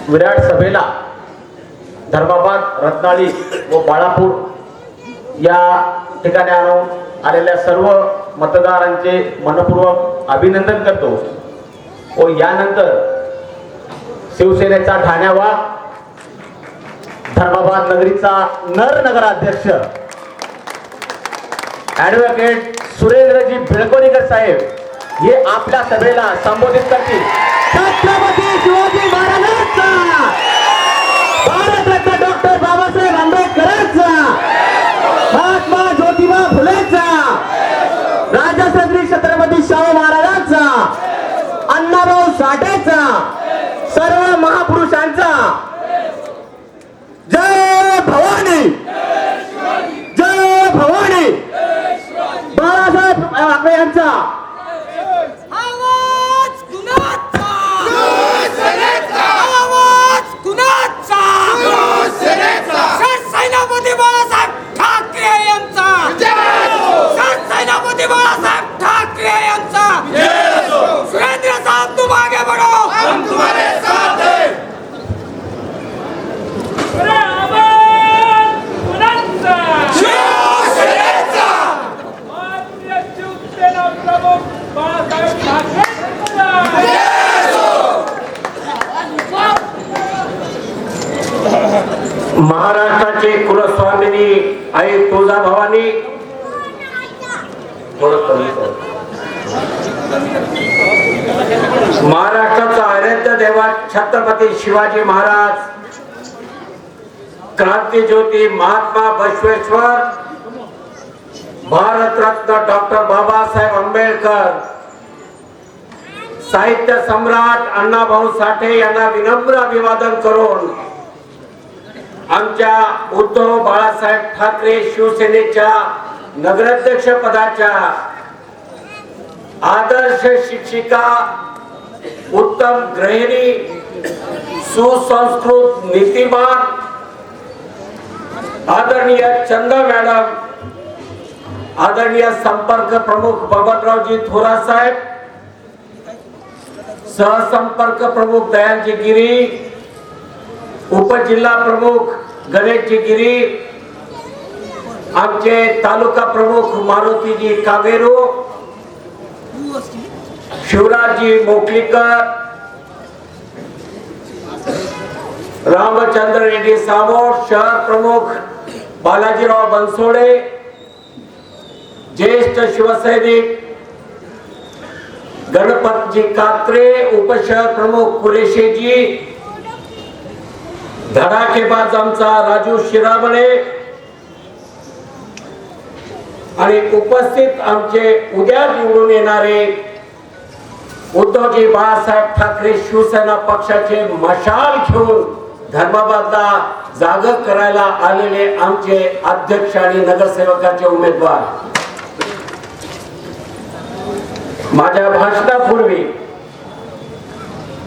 विराट सभेला धर्माबाद, रत्नाळी व बाळापूर या ठिकाणी आणून आलेल्या सर्व मतदारांचे मनपूर्वक अभिनंदन करतो व यानंतर शिवसेनेचा ठाण्यावा धर्माबाद नगरीचा नगराध्यक्ष ॲडव्होकेट सुरेंद्रजी भिळकोणीकर साहेब हे आपल्या सभेला संबोधित करतील. छत्रपती शिवाजी महाराजांचा, भारतरत्न डॉक्टर बाबासाहेब आंबेडकरांचा, महात्मा ज्योतिबा फुलेंचा, राजश्री छत्रपती शाहू महाराजांचा, अण्णाभाऊ साठेचा, सर्व महापुरुषांचा जय भवानी, जय भवानी. बाळासाहेब ठाकरे यांचा सेनापती बाळासाहेब ठाकरे यांचा, सेनापती बाळासाहेब ठाकरे यांचा. सुरेंद्र साहब तुम आगे बढ़ो, हम तुम्हारे साथ हैं. महाराष्ट्राचे कुलस्वामिनी आई तुळजाभवानी, महाराष्ट्राचा आराध्य दैवत छत्रपती शिवाजी महाराज, क्रांतिज्योती महात्मा बसवेश्वर, भारतरत्न डॉक्टर बाबासाहेब आंबेडकर, साहित्य सम्राट अण्णाभाऊ साठे यांना विनम्र अभिवादन करून आमच्या उद्धव बाळासाहेब ठाकरे शिवसेनेच्या नगराध्यक्ष पदाच्या आदर्श शिक्षिका, उत्तम गृहिणी, सुसंस्कृत, नीतिमान, आदरणीय चंदा मॅडम, आदरणीय संपर्क प्रमुख बबनरावजी थोरात साहेब, सहसंपर्क प्रमुख दयालजी गिरी, उपजिल्हा प्रमुख गणेशजी गिरी, आमचे तालुका प्रमुख मारुतीजी कावेरू, शिवराजजी मोकलीकर, रामचंद्र रेड्डी सामोर, शहर प्रमुख बालाजीराव बनसोडे, ज्येष्ठ शिवसैनिक गणपतजी कात्रे, उपशहर प्रमुख कुरेशीजी, धडाकेबाज आमचा राजू शिरामणे आणि उपस्थित आमचे उद्या निवडून येणारे उद्धवजी बाळासाहेब ठाकरे शिवसेना पक्षाचे मशाल घेऊन धर्माबादला जागा करायला आलेले आमचे अध्यक्ष आणि नगरसेवकाचे उमेदवार. माझ्या भाषणापूर्वी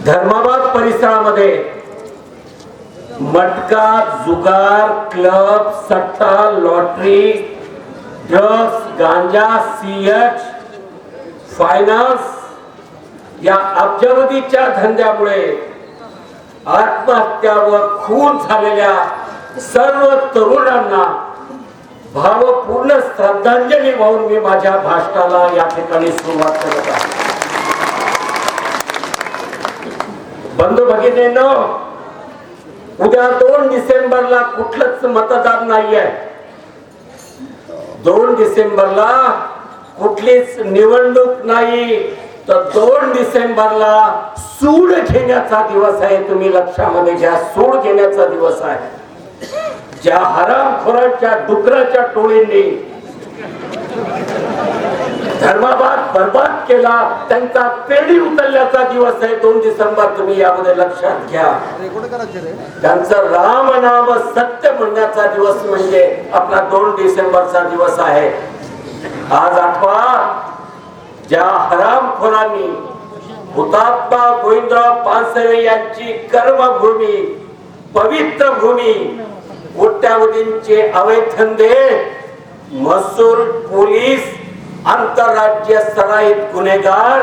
धर्माबाद परिसरामध्ये मटका, जुगार, क्लब, सट्टा, लॉटरी, ड्रग्स, गांजा, सीएच, फायनान्स या अब्जावधीच्या धंद्यामुळे आत्महत्या व खून झालेल्या सर्व तरुणांना भावपूर्ण श्रद्धांजली वाहून मी माझ्या भाषणाला या ठिकाणी सुरुवात करत आहे. बंधू भगिनींनो, उद्या 2 डिसेंबरला कुठलंच मतदान नाही आहे. 2 डिसेंबरला कुठलीच निवडणूक नाही, तर 2 डिसेंबरला सूड घेण्याचा दिवस आहे. तुम्ही लक्षामध्ये घ्या, सूड घेण्याचा दिवस आहे. ज्या हरामखोरांच्या डुकराच्या टोळींनी धर्माबाद बर्बाद केला, त्यांचा पेढी उचलण्याचा दिवस आहे 2 डिसेंबर. तुम्ही यामध्ये लक्षात घ्या. त्यांचं राम नाम सत्य म्हणण्याचा दिवस म्हणजे आपला 2 डिसेंबरचा दिवस आहे. आज आठवा, ज्या हरामखोरांनी हुतात्मा गोविंदराव पानसरे यांची कर्मभूमी, पवित्र भूमी, कोट्यावधींचे अवैध धंदे, महसूल, पोलीस, आंतरराज्य सराईत गुन्हेगार,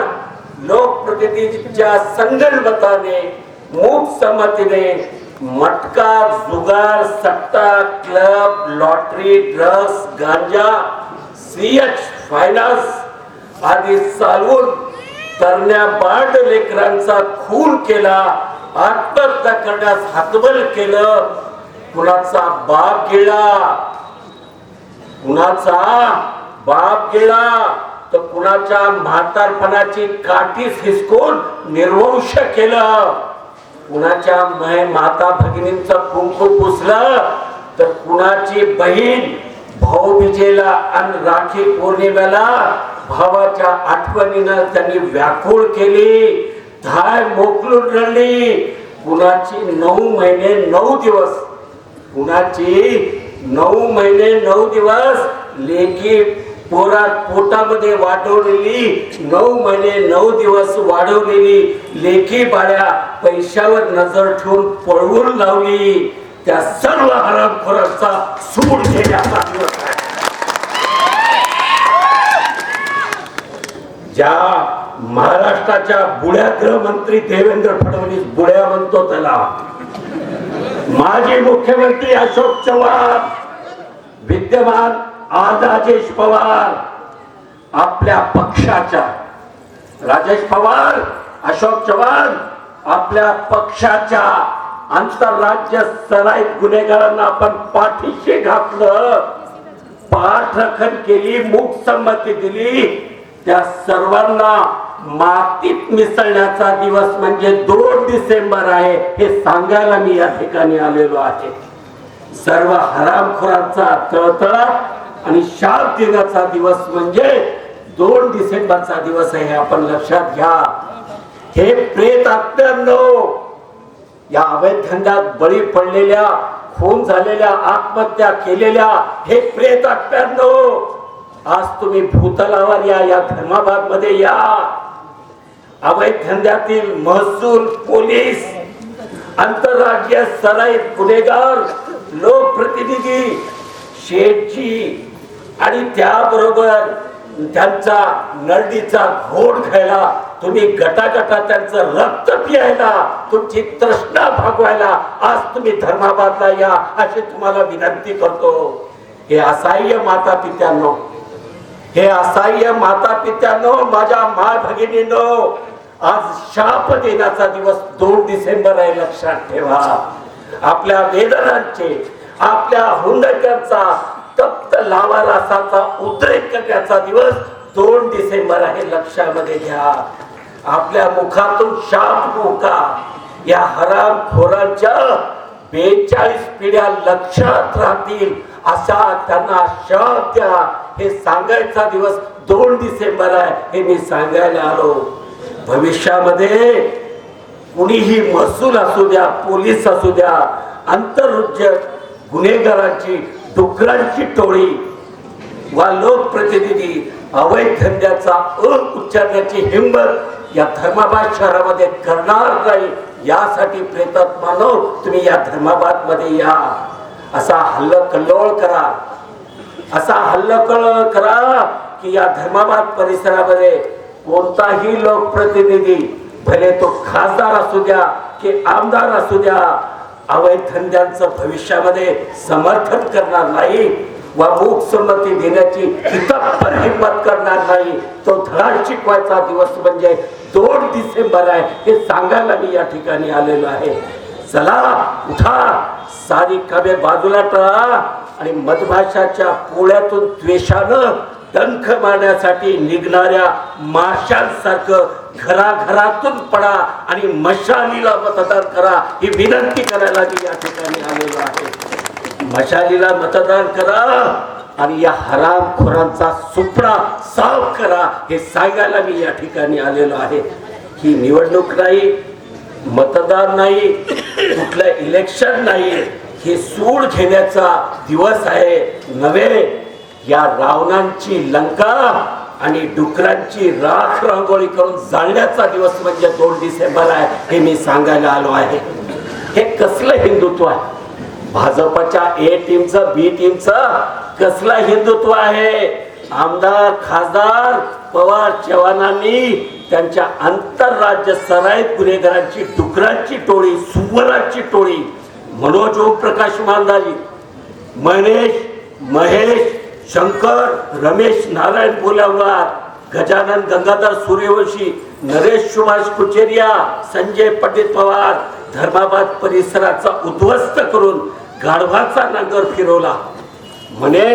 लोकप्रतिनिधींच्या संगनमताने मूक संमतीने मटका, जुगार, सट्टा, क्लब, लॉटरी, ड्रग्स, गांजा, CH फायनान्स आदी चालवून तरण्या बाळ लेकरांचा खून केला, आत्महत्या करण्यास हातबल केलं. कुणाचा बाप गेला तर कुणाच्या म्हातारपणाची काठीच हिसकून निर्वंश केलं. कुणाच्या माता भगिनींचं कुंकू पुसलं तर कुणाची बहीण भाऊबीजेला आणि राखी पौर्णिमेला भावाच्या आठवणीनं त्यांनी व्याकुळ केली, धाय मोकलून रडली. कुणाची 9 महिने 9 दिवस, कुणाची 9 महिने 9 दिवस लेकी पोटामध्ये वाढवलेली, 9 महिने 9 दिवस वाढवलेली लेकी बाळ्या पैशावर नजर ठेवून पळवून लावली. त्या सर्व हरामखोरांचा सूड घेण्याचा दिवस आहे. ज्या महाराष्ट्राच्या बुड्या गृहमंत्री देवेंद्र फडणवीस, बुड्या म्हणतो त्याला, माजी मुख्यमंत्री अशोक चव्हाण, विद्यमान राजेश पवार, आपल्या पक्षाच्या राजेश पवार, अशोक चव्हाण आपल्या पक्षाच्या आंतरराज्य सराईत गुन्हेगारांना आपण पाठीशी घातलं, पाठराखण केली, मूक संमती दिली. त्या सर्वांना मातीत मिसळण्याचा दिवस म्हणजे 2 डिसेंबर आहे हे सांगायला मी या ठिकाणी आलेलो आहे. सर्व हरामखोरांचा तळतळाट आणि शाप देण्याचा दिवस म्हणजे 2 डिसेंबरचा दिवस आहे, हे आपण लक्षात घ्या. हे प्रेत आत्म्यांनो, या अवैध धंद्यात बळी पडलेल्या, खून झालेल्या, आत्महत्या केलेल्या हे प्रेत आत्म्यांनो, आज तुम्ही भूतलावर या धर्माबाद मध्ये या. अवैध धंद्यातील महसूल, पोलीस, आंतरराज्यीय सराईत गुन्हेगार, लोकप्रतिनिधी, शेठजी आणि त्याबरोबर त्यांचा नरडीचा घोट खायला, तुम्ही गटागटा त्यांचं रक्त पियायला, तुमची तृष्णा भागवायला आज तुम्ही धर्माबादला या अशी तुम्हाला विनंती करतो. हे असहाय्य माता पित्यांनो, हे असहाय्य माता पित्यांनो, माझ्या माय भगिनींनो, आज शाप देण्याचा दिवस 2 डिसेंबर आहे, लक्षात ठेवा. आपल्या वेदनांचे, आपल्या हुंदक्यांचा तप्त लावा रसाचा उद्रेक करण्याचा दिवस 2 डिसेंबर आहे, लक्षामध्ये घ्या. आपल्या मुखातून शाप मुका, या हरामखोरांच्या 42 पिढ्या लक्षात राहतील असा त्यांना शाप द्या, हे सांगायचा दिवस 2 डिसेंबर आहे, हे मी सांगायला आलो. भविष्यामध्ये कुणीही महसूल असू द्या, पोलीस असू द्या, आंतरराज्य गुन्हेगारांची, डुकरांची टोळी वा लोकप्रतिनिधी अवैध धंद्याचा उच्चारण्याची हिंमत या धर्माबाद शहरामध्ये करणार नाही. यासाठी प्रेतात्मानो तुम्ही या धर्माबाद मध्ये या. असा हल्लकल्लोळ करा, असा हल्लकल्लोळ करा की या धर्माबाद परिसरामध्ये कोणताही लोकप्रतिनिधी, भले तो खासदार असू द्या की आमदार असू द्या, अवैध धंद्यांचं भविष्यामध्ये समर्थन करणार नाही वा मूक संमती देण्याची कितपत हिंमत करणार नाही. तो धडा शिकवायचा दिवस म्हणजे 2 डिसेंबर आहे, हे सांगायला मी या ठिकाणी आलेलो आहे. चला उठा, सारी कामे बाजूला टाळा आणि मधमाशाच्या पोळ्यातून द्वेषानं डंख मारण्यासाठी निघणाऱ्या माशांसारखं घराघरातून पडा आणि मशालीला मतदान करा, ही विनंती करायला मी या ठिकाणी आलेलो आहे. मशालीला मतदान करा आणि या हरामखोरांचा सुपडा साफ करा, हे सांगायला मी या ठिकाणी आलेलो आहे. ही निवडणूक नाही, मतदान नाही, कुठलं इलेक्शन नाही, हे सूड घेण्याचा दिवस आहे नव्हे. या रावणांची लंका आणि डुकरांची राख रांगोळी करून जाळण्याचा दिवस म्हणजे 2 डिसेंबर आहे, हे मी सांगायला आलो आहे. हे कसलं हिंदुत्व आहे? भाजपच्या ए टीमचं, बी टीमचं कसलं हिंदुत्व आहे? आमदार, खासदार पवार जवानांनी त्यांच्या आंतरराज्य सराईत गुन्हेगारांची डुकरांची टोळी, सुवरांची टोळी, मनोज ओमप्रकाश मांधारी, महेश शंकर, रमेश नारायण बोलावणार, गजानन गंगाधर सूर्यवंशी, नरेश सुभाष कुचेरिया, संजय पंडित पवार धर्माबाद परिसराचा उद्ध्वस्त करून गाढवाचा नांगर फिरवला. म्हणे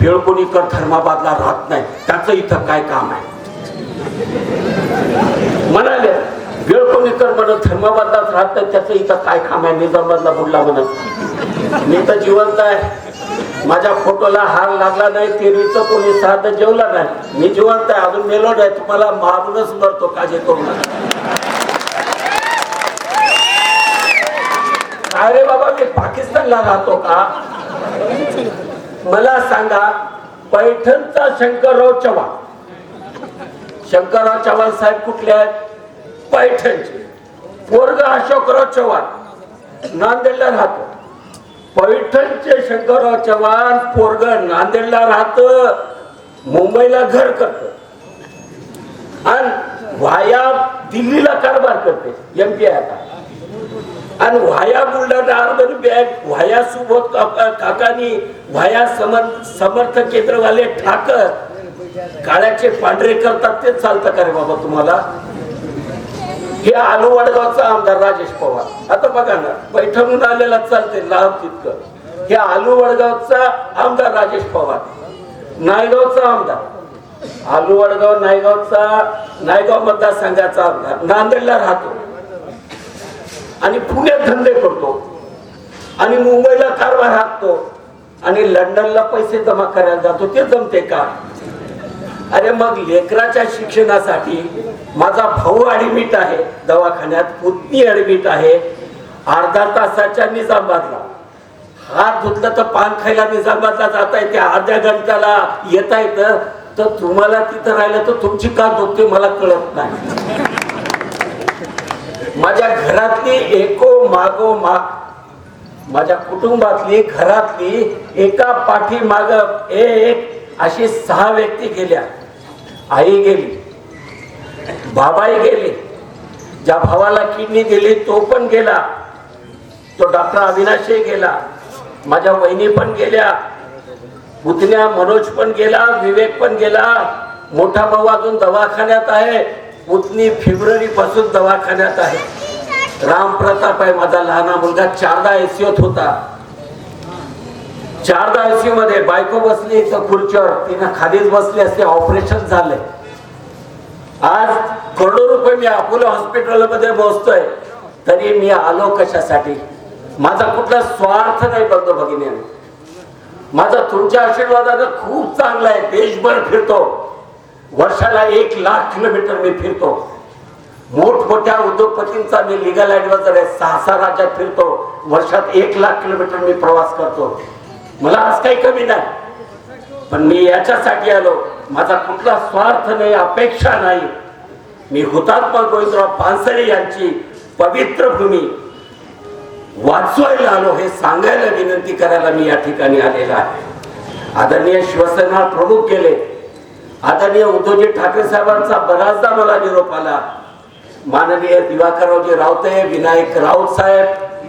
पिळकोणीकर धर्माबादला राहत नाही, त्याचं इथं काय काम आहे म्हणाले. पिळकोणीकर म्हणत धर्माबादलाच राहत नाही, त्याचं इथं काय काम आहे, निजामाबादला बुडला म्हणत. मी तर जिवंत आहे, माझ्या फोटोला हार लागला नाही, तेरीचं कोणी साधं जेवला नाही, मी जिवंत आहे, अजून मेलो नाही, तुम्हाला मारूनच मरतो काजे करून. अरे बाबा, मी पाकिस्तानला राहतो का? मला सांगा, पैठणचा शंकरराव चव्हाण साहेब कुठले आहेत? पैठणचे. पोरग अशोकराव चव्हाण नांदेडला राहतो. पैठणचे शंकरराव चव्हाण पोरग नांदेडला राहत, मुंबईला घर करत आणि व्हाया दिल्लीला कारभार करते, एमपी आता, आणि via Buldhana urban bank, via Subodh Kakani, via Samarth केंद्रवाले ठाकर काळ्याचे पांढरे करतात, ते चालतं का रे बाबा तुम्हाला? हे आलू वडगावचा आमदार राजेश पवार, आता बघा ना, पैठणहून आलेला चालते लाभ तितकं. हे आलू वडगावचा आमदार राजेश पवार, नायगावचा आमदार, आलू वडगाव नायगाव मतदारसंघाचा आमदार, नांदेडला राहतो आणि पुण्यात धंदे करतो आणि मुंबईला कारभार हाकतो आणि लंडनला पैसे जमा करायला जातो. ते जमते का? अरे मग लेकराच्या शिक्षणासाठी माझा भाऊ ऍडमिट आहे दवाखान्यात, पुतणी ऍडमिट आहे अर्धा तासाच्या निजामाबादला. हात धुतला तर पान खायला निजामाबादला जाता येते, अर्ध्या घंट्याला येता येतं, तर तुम्हाला तिथं राहिलं तर तुमची का दुखते मला कळत नाही. माझ्या घरातली माझ्या कुटुंबातली घरातली एका पाठीमाग एक अशी 6 व्यक्ती गेल्या. आई गेली, बाबाई गेले, ज्या भावाला किडनी दिली तो पण गेला, तो डॉक्टर अविनाशही गेला, माझ्या वहिनी पण गेल्या, पुतण्या मनोज पण गेला, विवेक पण गेला, मोठा भाऊ अजून दवाखान्यात आहे, पुतणी फेब्रुवारी पासून दवाखान्यात आहे. राम प्रताप आहे माझा लहान मुलगा, 4दा ICUत होता. 4दा ICU मध्ये बायको बसली तर खुर्चीवर, तिनं खालीच बसली असते, ऑपरेशन झालंय. आज करोडो रुपये मी अपोलो हॉस्पिटल मध्ये मोजतोय, तरी मी आलो कशासाठी? माझा कुठला स्वार्थ नाही बंधू भगिनींनो, माझा तुमच्या आशीर्वादानं खूप चांगला आहे. देशभर फिरतो, वर्षाला 1 लाख किलोमीटर मी फिरतो. मोठमोठ्या उद्योगपतींचा मी लिगल ऍडवायझर आहे, 6 राज्यात फिरतो, वर्षात 1 लाख किलोमीटर मी प्रवास करतो. मला आज काही कमी नाही, पण मी याच्यासाठी आलो, माझा कुठला स्वार्थ नाही, अपेक्षा नाही. मी हुतात्मा गोविंदराव पानसरे यांची पवित्र भूमी वाचवायला आलो, हे सांगायला विनंती करायला मी या ठिकाणी आलेला आहे. आदरणीय शिवसेना प्रमुख गेले, आदरणीय उद्धवजी ठाकरे साहेबांचा बराचदा मला निरोप आला. माननीय दिवाकररावजी रावते, विनायक राऊत साहेब,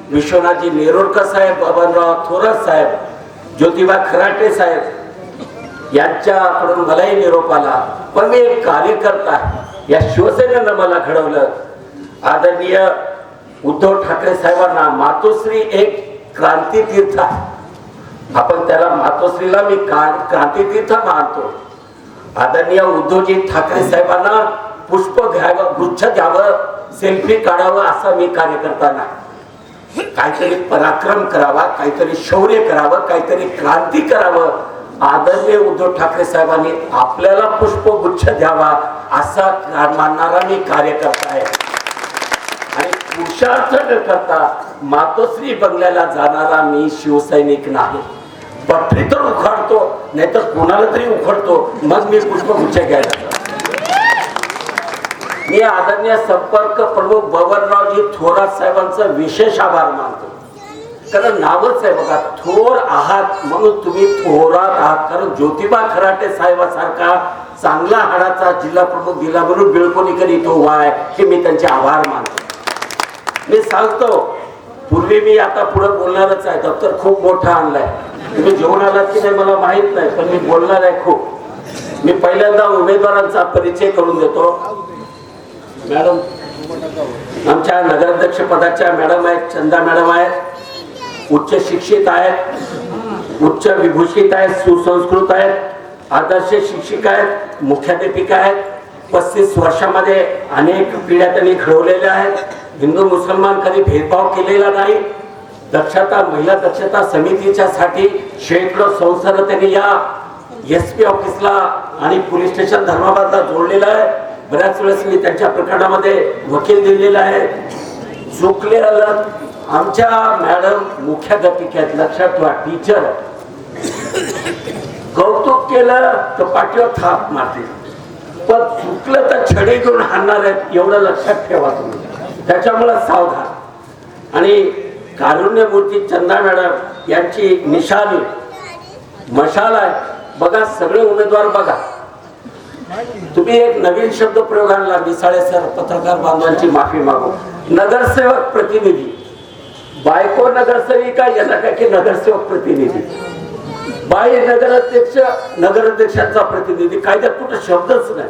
विश्वनाथजी नेरुरकर साहेब, बबनराव थोरात साहेब, ज्योतिबा खराटे साहेब यांच्याकडून मलाही निरोप आला. पण मी एक कार्यकर्ता, या शिवसेनेनं मला घडवलं. आदरणीय उद्धव ठाकरे साहेबांना मातोश्री एक क्रांतीतीर्थ आहे, आपण त्याला मातोश्रीला मी क्रांतीतीर्थ मानतो. आदरणीय उद्धवजी ठाकरे साहेबांना पुष्प घ्यावं, गुच्छ द्यावं, सेल्फी काढावं असं मी कार्यकर्ता नाही. काहीतरी पराक्रम करावा, काहीतरी शौर्य करावं, काहीतरी क्रांती करावं. आदरणीय उद्धव ठाकरे साहेबांनी आपल्याला पुष्पगुच्छ द्यावा असा मानणारा मी कार्यकर्ता आहे. आणि पुरुषार्थ न करता मातोश्री बंगल्याला जाणारा मी शिवसैनिक नाही. पटरी तर उखाडतो, नाहीतर कोणाला तरी उखडतो, मग मी पुष्पगुच्छ घ्यायला. मी आदरणीय संपर्क प्रमुख बबनरावजी थोरात साहेबांचा विशेष आभार मानतो. कारण नावच आहे बघा, थोर आहात म्हणून तुम्ही थोरात आहात. कारण ज्योतिबा खराटे साहेबासारखा चांगला हाडाचा जिल्हा प्रमुख दिला म्हणून बिळकोणीकर इथं उभा आहे, हे मी त्यांचे आभार मानतो. मी सांगतो, पूर्वी मी आता पुढे बोलणारच आहे. दप्तर खूप मोठा आणलाय. तुम्ही जेवण आलात की नाही मला माहित नाही, पण मी बोलणार आहे खूप. मी पहिल्यांदा उमेदवारांचा परिचय करून देतो. मॅडम आमच्या नगराध्यक्ष पदाच्या मॅडम आहेत, चंदा मॅडम आहेत. उच्च शिक्षित आहेत, उच्च विभूषित आहेत, सुसंस्कृत आहेत, आदर्श शिक्षिका आहेत, मुख्याध्यापिका आहेत. 35 वर्षामध्ये अनेक पिढ्या त्यांनी घडवलेल्या आहेत. हिंदू मुसलमान कधी भेदभाव केलेला नाही. दक्षता महिला दक्षता समितीच्या साठी शेकडो संसार त्यांनी या SP ऑफिसला आणि पोलीस स्टेशन धर्माबादला जोडलेला आहे. बऱ्याच वेळेस मी त्यांच्या प्रकरणामध्ये वकील दिलेला आहे. चुकलेलं आमच्या मॅडम मुख्याध्यापिका आहेत, लक्षात ठेवा, टीचर. कौतुक केलं तर पाठीवर थाप मारतील, पण चुकलं तर छडे घेऊन हाणणार आहेत, एवढं लक्षात ठेवा तुम्ही. त्याच्यामुळे सावधान. आणि कारुण्यमूर्ती चंदा मॅडम यांची निशाणी मशाल आहे बघा. सगळे उमेदवार बघा. तुम्ही एक नवीन शब्द प्रयोग आणला, मिसाळे सर, पत्रकार बांधवांची माफी मागू. नगरसेवक प्रतिनिधी, बायको नगरसेविका याला काय की नगरसेवक प्रतिनिधी, बाई नगराध्यक्ष नगराध्यक्षांचा प्रतिनिधी. कायद्यात कुठं शब्दच नाही,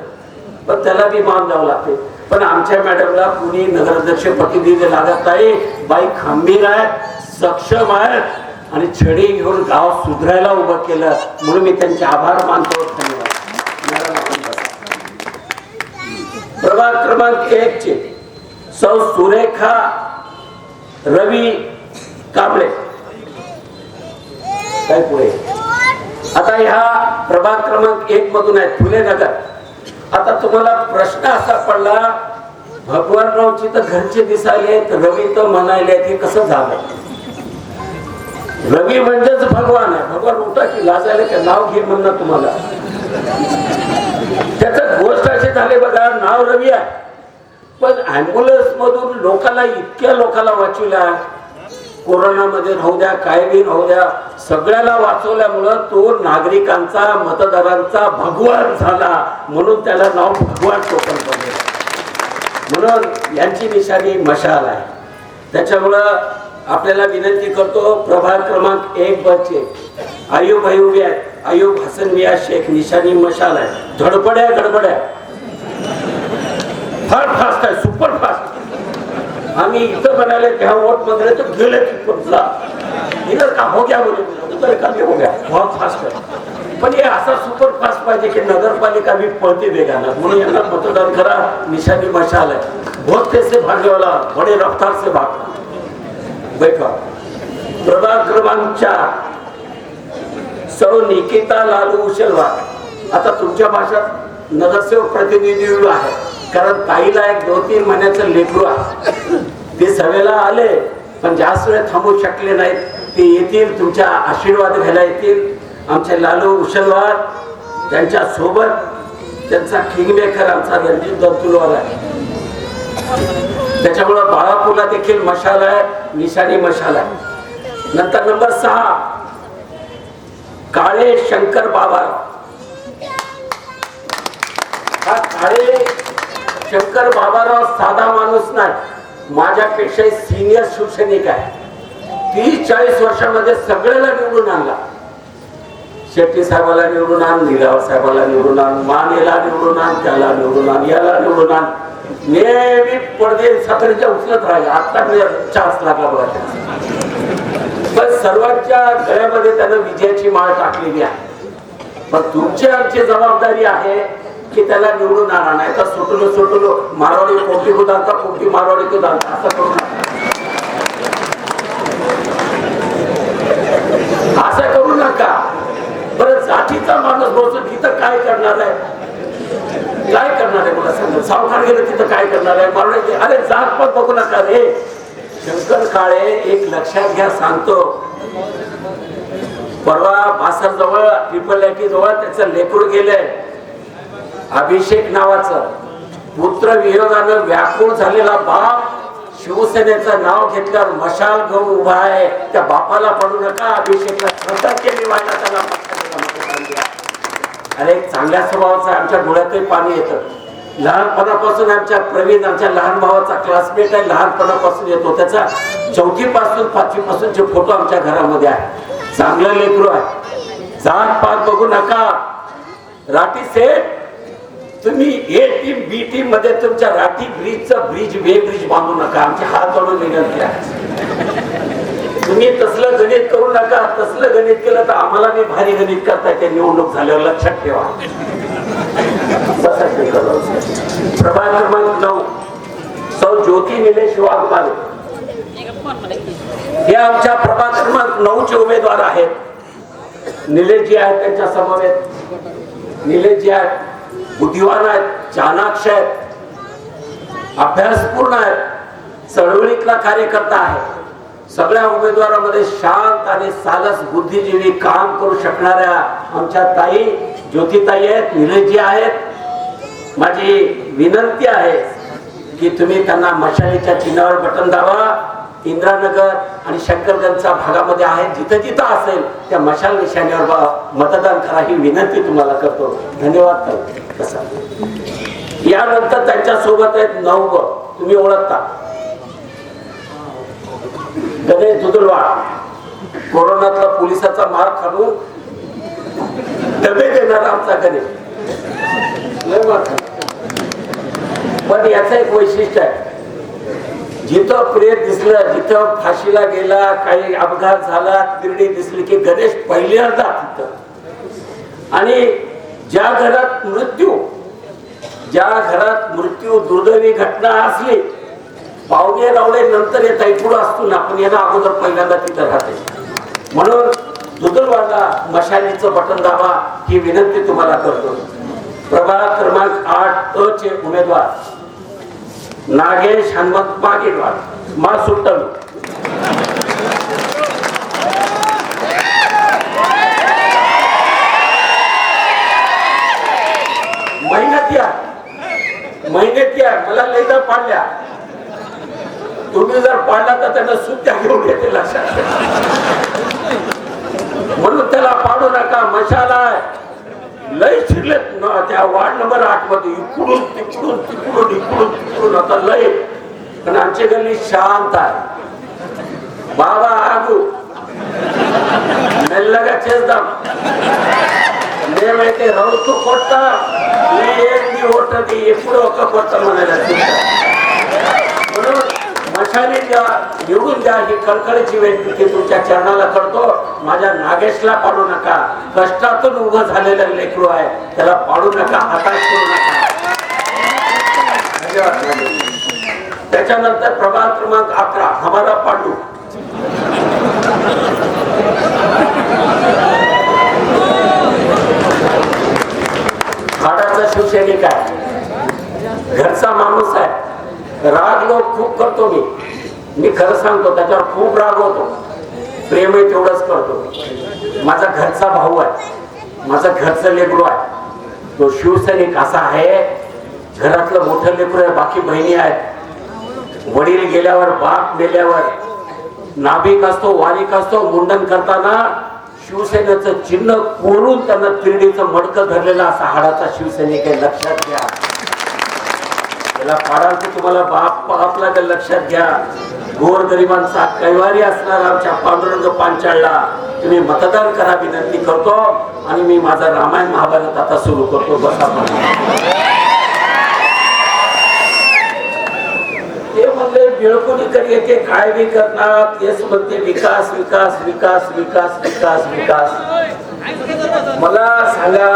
पण त्याला बी मान द्यावं लागते. पण आमच्या मॅडमला कुणी नगराध्यक्ष प्रतिनिधी लागत नाही. बाई खंबीर आहे, सक्षम आहे आणि छडी घेऊन गाव सुधारायला उभं केलं, म्हणून मी त्यांचे आभार मानतो. धन्यवाद. प्रभाग क्रमांक 1 चे सौ सुरेखा रवी कांबळे. काय पुढे आता ह्या प्रभाग क्रमांक 1 मधून आहेत, फुले नगर. आता तुम्हाला प्रश्न असा पडला, भगवानरावची तर घरचे दिसायले, रवी तर म्हणायले, ते कसं झालं? रवी म्हणजेच भगवान आहे. भगवान उठा की लाजायला का नाव घे म्हणणं तुम्हाला. त्याच गोष्ट अशी झाली बघा, नाव रवी आहे, पण ऍम्ब्युलन्स मधून इतक्या लोकांना वाचवल्या, कोरोनामध्ये राहू द्या, काय बी राहू द्या, सगळ्याला वाचवल्यामुळं तो नागरिकांचा मतदारांचा भगवान झाला, म्हणून त्याला नाव भगवान टोकन पडले. म्हणून यांची निशाणी मशाल आहे. त्याच्यामुळं आपल्याला विनंती करतो, प्रभाग क्रमांक 1 बचे आयुब भाई उभे आहेत. आयुब हसन मिया शेख, निशाणी मशाल आहे. धडपड्या गडबड्या, फार फास्ट आहे, सुपर फास्ट. आम्ही इथं म्हणाले तेव्हा वोट मागले तर गेले तिथला इधर का हो गया बोले, उधर का भी हो गया, बहुत फास्ट आहे. पण हे असा सुपर फास्ट पाहिजे की नगरपालिका भी पळते वेगानं, म्हणून यांना मतदान करा. निशाणी मशाल आहे. बहुत तेज से भागने वाला, बड़े रफ्तार से भागता. बैठा. प्रभाग क्रमांक 4 सौ निकिता लालू उशलवार. आता तुमच्या भाषात नगरसेवक प्रतिनिधी आहे, कारण ताईला एक 2-3 महिन्याचं लेकरू आहे. ते सभेला आले, पण जास्त वेळ थांबू शकले नाहीत. ते येतील, तुमच्या आशीर्वाद घ्यायला येतील. आमचे लालू उशलवार, त्यांच्या सोबत त्यांचा किंगमेकर आमचा रणजित दत्तुलवार आहे. त्याच्यामुळे बाळापूरला देखील मशाल आहे, निशाणी मशाल आहे. नंतर नंबर 6 काळे शंकर बाबा. हा काळे शंकर बाबाराव साधा माणूस नाही, माझ्यापेक्षा सिनियर शिवसैनिक आहे. 30-40 वर्षामध्ये सगळ्याला निवडून आणला. शेट्टी साहेबाला निवडून आण, निराव साहेबाला निवडून आण, मानेला निवडून आण, त्याला निवडून आण, याला निवडून आण. नेहमी पडदे साखरेच्या उचलत राहिले. आता चान्स लागला बघा त्याचा. पण सर्वांच्या गळ्यामध्ये त्यानं विजयाची माळ टाकलेली आहे. पण तुमची आमची जबाबदारी आहे की त्याला निवडून आणा, नाही तर सुटलो मारवाडी कोटी को दालता, कोटी मारवाडी को दालता, असं करू नका. असं करू नका. बरं, जातीचा माणूस बसून तिथं काय करणार आहे? काय करणार आहे मला सांगा. सावकार गेलं तिथं काय करणार आहे? मारवाडी, अरे जात पण बघू नका रे. शंकर काळे एक लक्षात घ्या, सांगतो. परवा बासर जवळ ट्रिपल जवळ त्याचं लेकरू गेलंय, अभिषेक नावाचं. पुत्र वियोगानं व्याकुळ झालेला बाप शिवसेनेचं नाव घेतल्यावर मशाल घेऊन उभा आहे, त्या बापाला पडू नका, अभिषेकला श्रद्धांजली व्हायला त्याला मतदान द्या. अरे चांगल्या स्वभावाचा आमच्या डोळ्यातही पाणी येतं. लहानपणापासून आमच्या प्रवीण, आमच्या लहान भावाचा क्लासमेट आहे, लहानपणापासून येतो. त्याचा 4थी पासून 5वी पासूनचे फोटो आमच्या घरामध्ये आहे. चांगलं लेकरू आहे. जात पात बघू नका. राठी सेठ, तुम्ही ए टीम बी टीम मध्ये तुमच्या राठी ब्रिजचं वे ब्रिज बांधू नका. आमची हात जोडून विनंती आहे. तुम्ही तसलं गणित करू नका. तसलं गणित केलं तर आम्हाला मी भारी गणित करता येते निवडणूक झाल्यावर, लक्षात ठेवा. प्रभाग क्रमांक 9 सौ ज्योती निलेश वाघमारे हे आमच्या प्रभाग क्रमांक 9 चे उमेदवार आहेत. निलेशजी आहेत त्यांच्या समवेत. निलेशजी आहेत, बुद्धिवान आहेत, चाणाक्ष आहेत, अभ्यासपूर्ण आहेत, चळवळीतला कार्यकर्ता आहे. सगळ्या उमेदवारांमध्ये शांत आणि सालस बुद्धिजीवी काम करू शकणाऱ्या आमच्या ताई ज्योतिताई आहेत, निलेशजी आहेत. माझी विनंती आहे की तुम्ही त्यांना मशालीच्या चिन्हावर बटन दाबा. इंद्रानगर आणि शंकरगंजच्या भागामध्ये आहे, जिथं जिथं असेल त्या मशाल निशाण्यावर मतदान करा, ही विनंती तुम्हाला करतो. धन्यवाद ताई. कसा यानंतर त्यांच्या सोबत आहेत 9 तुम्ही ओळखता, गणेश दुदुलवाड. कोरोनातला पोलिसाचा मार खाऊन डबे देणारा आमचा गणेश. पण याचं एक वैशिष्ट्य आहे, जिथं प्रेत दिसलं, जिथं फाशीला गेला, काही अपघात झाला, तिरडी दिसली की गणेश पहिल्यांदा तिथं. आणि ज्या घरात मृत्यू दुर्दैवी घटना असली, पाहुणे रावळे नंतर येता पुढे असतो ना, पण यांना अगोदर पहिल्यांदा तिथं राहते. म्हणून दुदुलवाडला मशालीचं बटन दाबा, ही विनंती तुम्हाला करतो. प्रभाग क्रमांक 8 अ चे उमेदवार नागेश हनुमंत मागेवाड मा सुट्टल. मेहनती आहे, मला लैदा पाडल्या. तुम्ही जर पाडला तर त्यांना सुट्ट्या घेऊन येते, लक्षात. म्हणून त्याला पाडू नका. मशाला लय शिरलेत त्या वार्ड नंबर 8 मध्ये, इकडून तिकडून तिकडून इकडून तिकडून आता लय. पण आमची गल्ली शांत आहे. बाबा आगू मेल्लगा चेस्दाम మేమైతే రౌతు కొట్ట ఏంది ఓటది ఎప్పుడు ఒక కొట్ట म्हणायला. म्हणून मशाली निवडून द्या, ही कळकळीची विनंती तुमच्या चरणाला करतो. माझ्या नागेशला पाडू नका. कष्टातून उभं झालेलं लेकरू आहे, त्याला पाडू नका, हताश करू नका. त्याच्यानंतर प्रभाग क्रमांक 11 हमारा पांडू. हाडाचा शिवसैनिक आहे, घरचा माणूस आहे. राग लोक खूप करतो मी खरं सांगतो, त्याच्यावर खूप राग होतो. प्रेमही तेवढंच करतो. माझा घरचा भाऊ आहे, माझा घरचा लेकरू आहे. तो शिवसैनिक असा आहे, घरातलं मोठं लेकरू आहे, बाकी बहिणी आहेत. वडील गेल्यावर, बाप मेल्यावर, नाभिक असतो, वारिक असतो, मुंडन करताना शिवसेनेचं चिन्ह कोरून त्यांना तिरडीचं मडकं धरलेला असा हाडाचा शिवसैनिक आहे, लक्षात घ्या. त्याला पाडायचं तुम्हाला बाप लागेल, लक्षात घ्या. गोरगरिबांचा कैवारी असणार आमच्या पांडुरंग पांचाळला तुम्ही मतदान करा, विनंती करतो. आणि मी माझा रामायण महाभारत आता सुरू करतो. बसा. ते म्हणले बिळकुली करिये काय बी करणार, तेच म्हणते विकास विकास विकास विकास विकास विकास. मला सांगा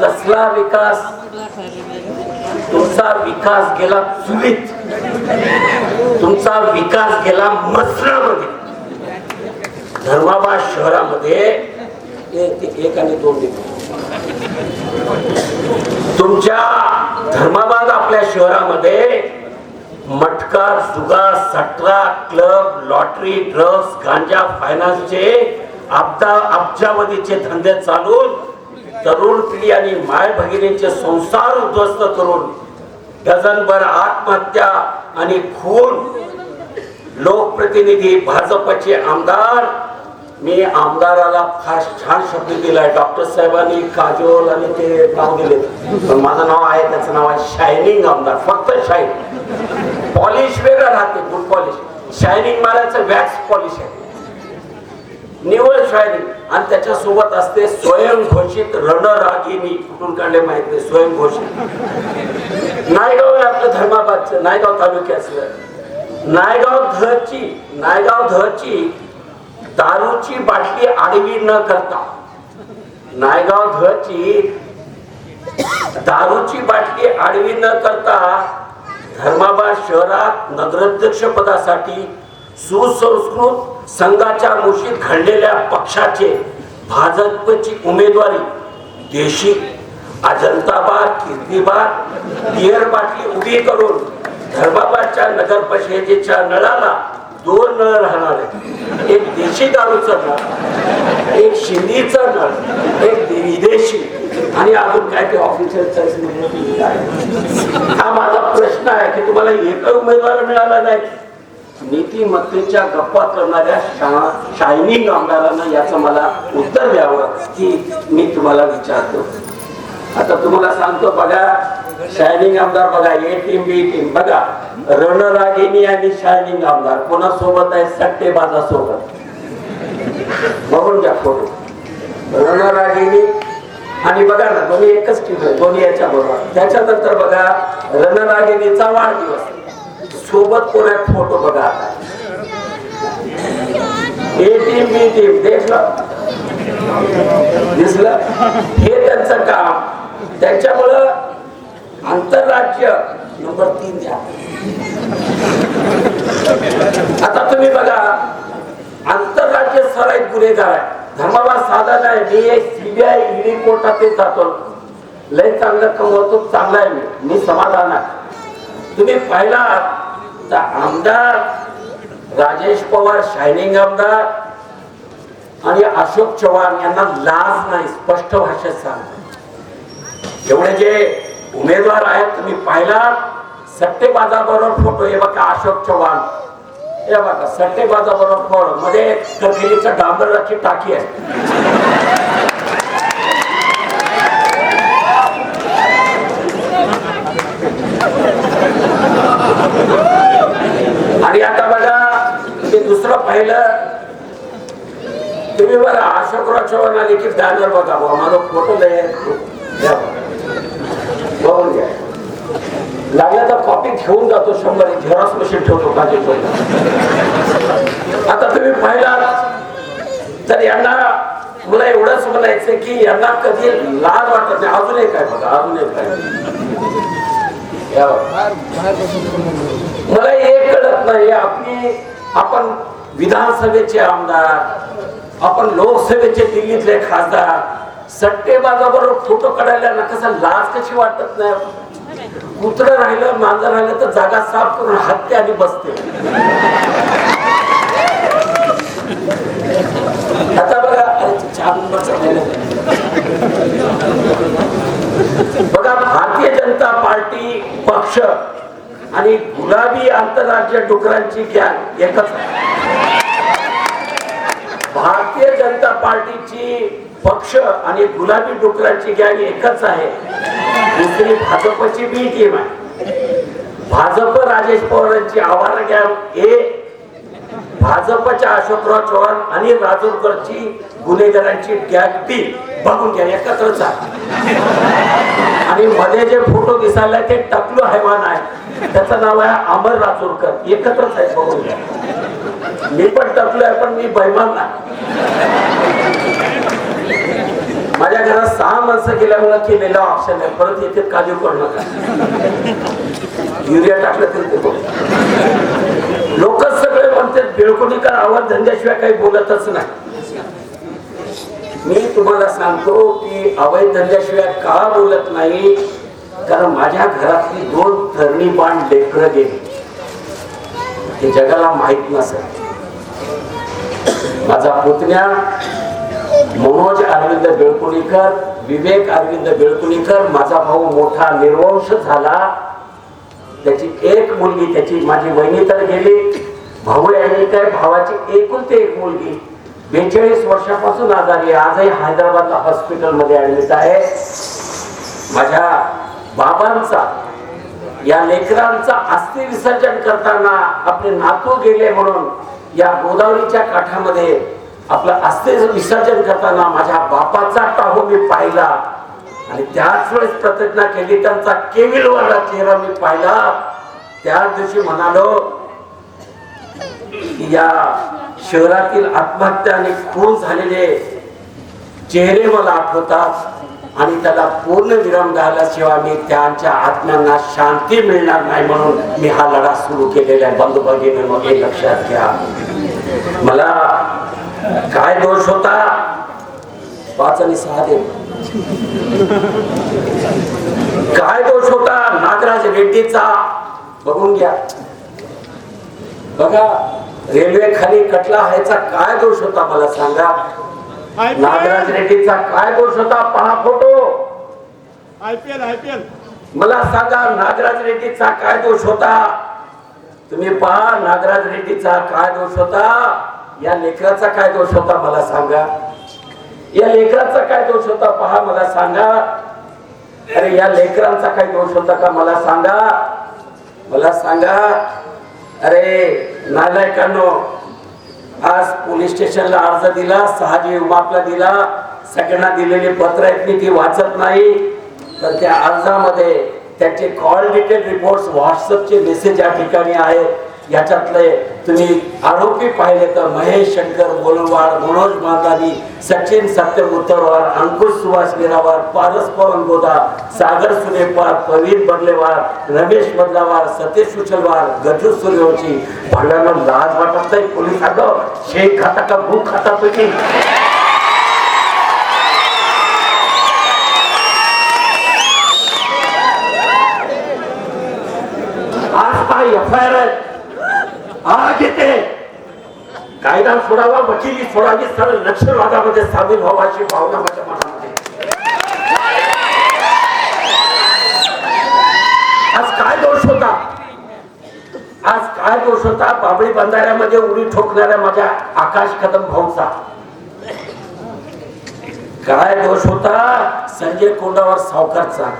कसला विकास? तुमचा विकास गेला चुलीत, तुमचा विकास गेला मसरामध्ये. धर्माबाद शहरामध्ये एक आणि 2 तुमच्या धर्माबाद आपल्या शहरामध्ये मटका, जुगार, सट्टा, क्लब, लॉटरी, ड्रग्स, गांजा, फायनान्सचे अब्जावधीचे धंदे चालून तरुण पिढी आणि माय भगिनींचे संसार उद्ध्वस्त करून डझनभर आत्महत्या आणि खून लोकप्रतिनिधी भाजपचे आमदार. मी आमदाराला फार छान शब्द दिलाय. डॉक्टर साहेबांनी काजोल आणि ते नाव दिले, पण माझं नाव आहे, त्याचं नाव आहे शायनिंग आमदार. फक्त शाईन, पॉलिश वेगळं राहते, गुड पॉलिश. शायनिंग मारायचं वॅक्स पॉलिश आहे, निवळ शायनिंग. आणि त्याच्या सोबत असते स्वयंघोषित रणरागिणी. कुठून काढले माहित नाही, स्वयंघोषित. नायगाव आहे आपलं धर्माबादचं, नायगाव तालुक्याचं. नायगाव धची दारूची बाटली आडवी न करता, नायगाव धची दारूची बाटली आडवी न करता धर्माबाद शहरात नगराध्यक्ष पदासाठी सुसंस्कृत संघाच्या मुशीत घडलेल्या पक्षाचे भाजपची उमेदवारी देशी अजंताबाद कीर्तीबाद बियर बाटली उभी करून धर्माबादच्या नगर परिषदेच्या नळाला 2 नळ राहणार आहेत. एक देशी दारूचा नळ, एक शिंदीचा नळ, एक विदेशी, आणि अजून काय ते ऑफिसरचा. हा माझा प्रश्न आहे की तुम्हाला एकही उमेदवार मिळाला नाही. नीतिमत्तेच्या गप्पा करणाऱ्या शायनिंग आमदारांना याचं मला उत्तर द्यावं की मी तुम्हाला विचारतो. आता तुम्हाला सांगतो बघा, शायनिंग आमदार बघा, ए टीम बी टीम बघा. रणरागिणी आणि शायनिंग आमदार कोणासोबत आहे? सट्टेबाजासोबत. बघून घ्या फोटो. रणरागिणी आणि बघा ना, दोन्ही एकच टीम आहे, दोन्ही याच्या बरोबर. त्याच्यानंतर बघा रणरागिणीचा वाढदिवस, सोबत कोण आहे? फोटो बघा आता. ए टीम बी टीम दिसलं. हे त्यांचं काम. त्याच्यामुळं आंतरराज्य नंबर 3 द्या. आता तुम्ही बघा, आंतरराज्य सराईत गुन्हेगार आहे. धर्माबाद साधा नाही. मी एक सीबीआय ईडी कोर्टात जातो, लय चांगलं कमवतो, चांगला आहे मी समाधान आहे. तुम्ही पाहिला तर आमदार राजेश पवार शायनिंग आमदार आणि अशोक चव्हाण यांना लाज नाही, स्पष्ट भाषेत सांगतो. एवढे जे उमेदवार आहेत तुम्ही पाहिला, सट्टेबाजाबरोबर फोटो. हे बघा अशोक चव्हाण, हे बघा सट्टेबाजाबरोबर फोटो, मध्ये कथेलीचा डांबराची टाकी आहे. आणि आता बघा ते दुसरं पाहिलं तुम्ही बघा, अशोकराव चव्हाण आले की बॅनर बघा, माझा फोटो बघून घ्या. लागलं तर कॉपी घेऊन जातो, 100 झेरॉक्स मशीन ठेवतो माझे. आता तुम्ही पाहिला तर यांना मला एवढंच म्हणायचं की यांना कधी लाज वाटत नाही. अजून एक आहे बघा, अजून एक आहे. मला एक कळत नाही, आपण विधानसभेचे आमदार, आपण लोकसभेचे दिल्लीतले खासदार, सट्टेबाजाबरोबर फोटो काढायला ना कसं लाज कशी वाटत नाही. कुत्रं राहिलं मांजर राहिलं तर जागा साफ करून हत्ते आणि बसते. आता बघा बघा, भारतीय जनता पार्टी पक्ष आणि गुलाबी आंतरराज्य डुकरांची गॅंग एकच आहे. भारतीय जनता पार्टीची पक्ष आणि गुलाबी डुकरांची गॅंग एकच आहे. दुसरी भाजपची बी टीम आहे. भाजप राजेश पवारांची आवारा गॅंग ए, भाजपच्या अशोकराव चव्हाण आणि राजूरकरची गुन्हेगारांची गॅंग बी. बघून घ्या, एकत्रच आहे. आणि मध्ये जे फोटो दिसायला ते टकलू हैवान आहे, त्याचं नाव आहे अमर राजूरकर. एकत्रच आहे, बघून घ्या. मी पण टकलो आहे, पण मी बैमान नाही. माझ्या घरात 6 माणसं गेल्यामुळे केलेला ऑप्शन आहे. परत येथे काळजी करू नका, युरिया टाकलं तरी ते लोक सगळे म्हणतात बिळकुणीकर आवाज धंद्याशिवाय काही बोलतच नाही. मी तुम्हाला सांगतो की अवैध धंद्याशिवाय का बोलत नाही, कारण माझ्या घरातली 2 तरणीपान लेकरं गेली, ते जगाला माहित नसेल. माझा पुतण्या मनोज अरविंद बिळकुणीकर, विवेक अरविंद बिळकुणीकर, माझा भाऊ मोठा निर्वंश झाला त्याची एक मुलगी, त्याची माझी वहिनी तर गेली, भाऊ आणि काय भावाची एकुलती एक मुलगी 42 वर्षापासून आजारी आहे. आजही हैदराबादला हॉस्पिटलमध्ये ऍडमिट आहे. माझ्या बाबांचा, या लेकरांचा अस्थि विसर्जन करताना आपले नातू गेले म्हणून या गोदावरीच्या काठामध्ये आपलं अस्थि विसर्जन करताना माझ्या बापाचा टाहो मी पाहिला आणि त्याच वेळेस प्रतिज्ञा केली. त्यांचा केविलवाला चेहरा मी पाहिला. त्याच दिवशी म्हणालो की या शहरातील आत्महत्या आणि खून झालेले चेहरे मला आठवतात आणि त्याला पूर्ण विराम द्यायल्याशिवाय मी त्यांच्या आत्म्यांना शांती मिळणार नाही, म्हणून मी हा लढा सुरू केलेला आहे. बंधू भगिनींनो, हे लक्षात घ्या. मला काय दोष होता? 5 आणि 6 दे. काय दोष होता नागराज रेड्डीचा? बघून घ्या. बघा, रेल्वे खाली कटला ह्याचा काय दोष होता मला सांगा. नागराज रेड्डीचा काय दोष होता? पहा फोटो. IPL मला सांगा, नागराज रेड्डीचा काय दोष होता? तुम्ही पहा, नागराज रेड्डीचा काय दोष होता? या लेकराचा काय दोष होता मला सांगा. या लेकराचा काय दोष होता पहा, मला सांगा. अरे या लेकरांचा काय दोष होता का मला सांगा. मला सांगा. अरे नालायकांनो, आज पोलीस स्टेशनला अर्ज दिला, 6 उमापला दिला, सगळ्यांना दिलेली पत्र आहेत, मी ती वाचत नाही. तर त्या अर्जामध्ये त्याचे कॉल डिटेल रिपोर्ट्स, व्हॉट्सअपचे मेसेज या ठिकाणी आहेत. याच्यातले तुम्ही आरोपी पाहिले तर महेश शंकर बोलवाड, मनोज मांदानी, सचिन सत्यम उत्तरवार, अंकुश सुभाष मीरावार, पारस पवन गोदा, सागर सुनेपार, प्रवीण बदलेवार, रमेश बदलावार, सतीश उचलवार, गजू सूर्यवंशी. भाड्याला लाज वाटत नाही पोलिसांना? शेख खाता का भूक खाता तुम्ही? आज हा FIR आहे. आज येते कायदा सोडावा, वकिली सोडावी, सरळ नक्षलवादामध्ये सामील व्हावा अशी भावना माझ्या मनामध्ये. आज काय दोष होता? आज काय दोष होता बाबळी बंधाऱ्यामध्ये उडी ठोकणाऱ्या माझ्या आकाश कदम भाऊचा? काय दोष होता संजय कोंडावर सावकारचा?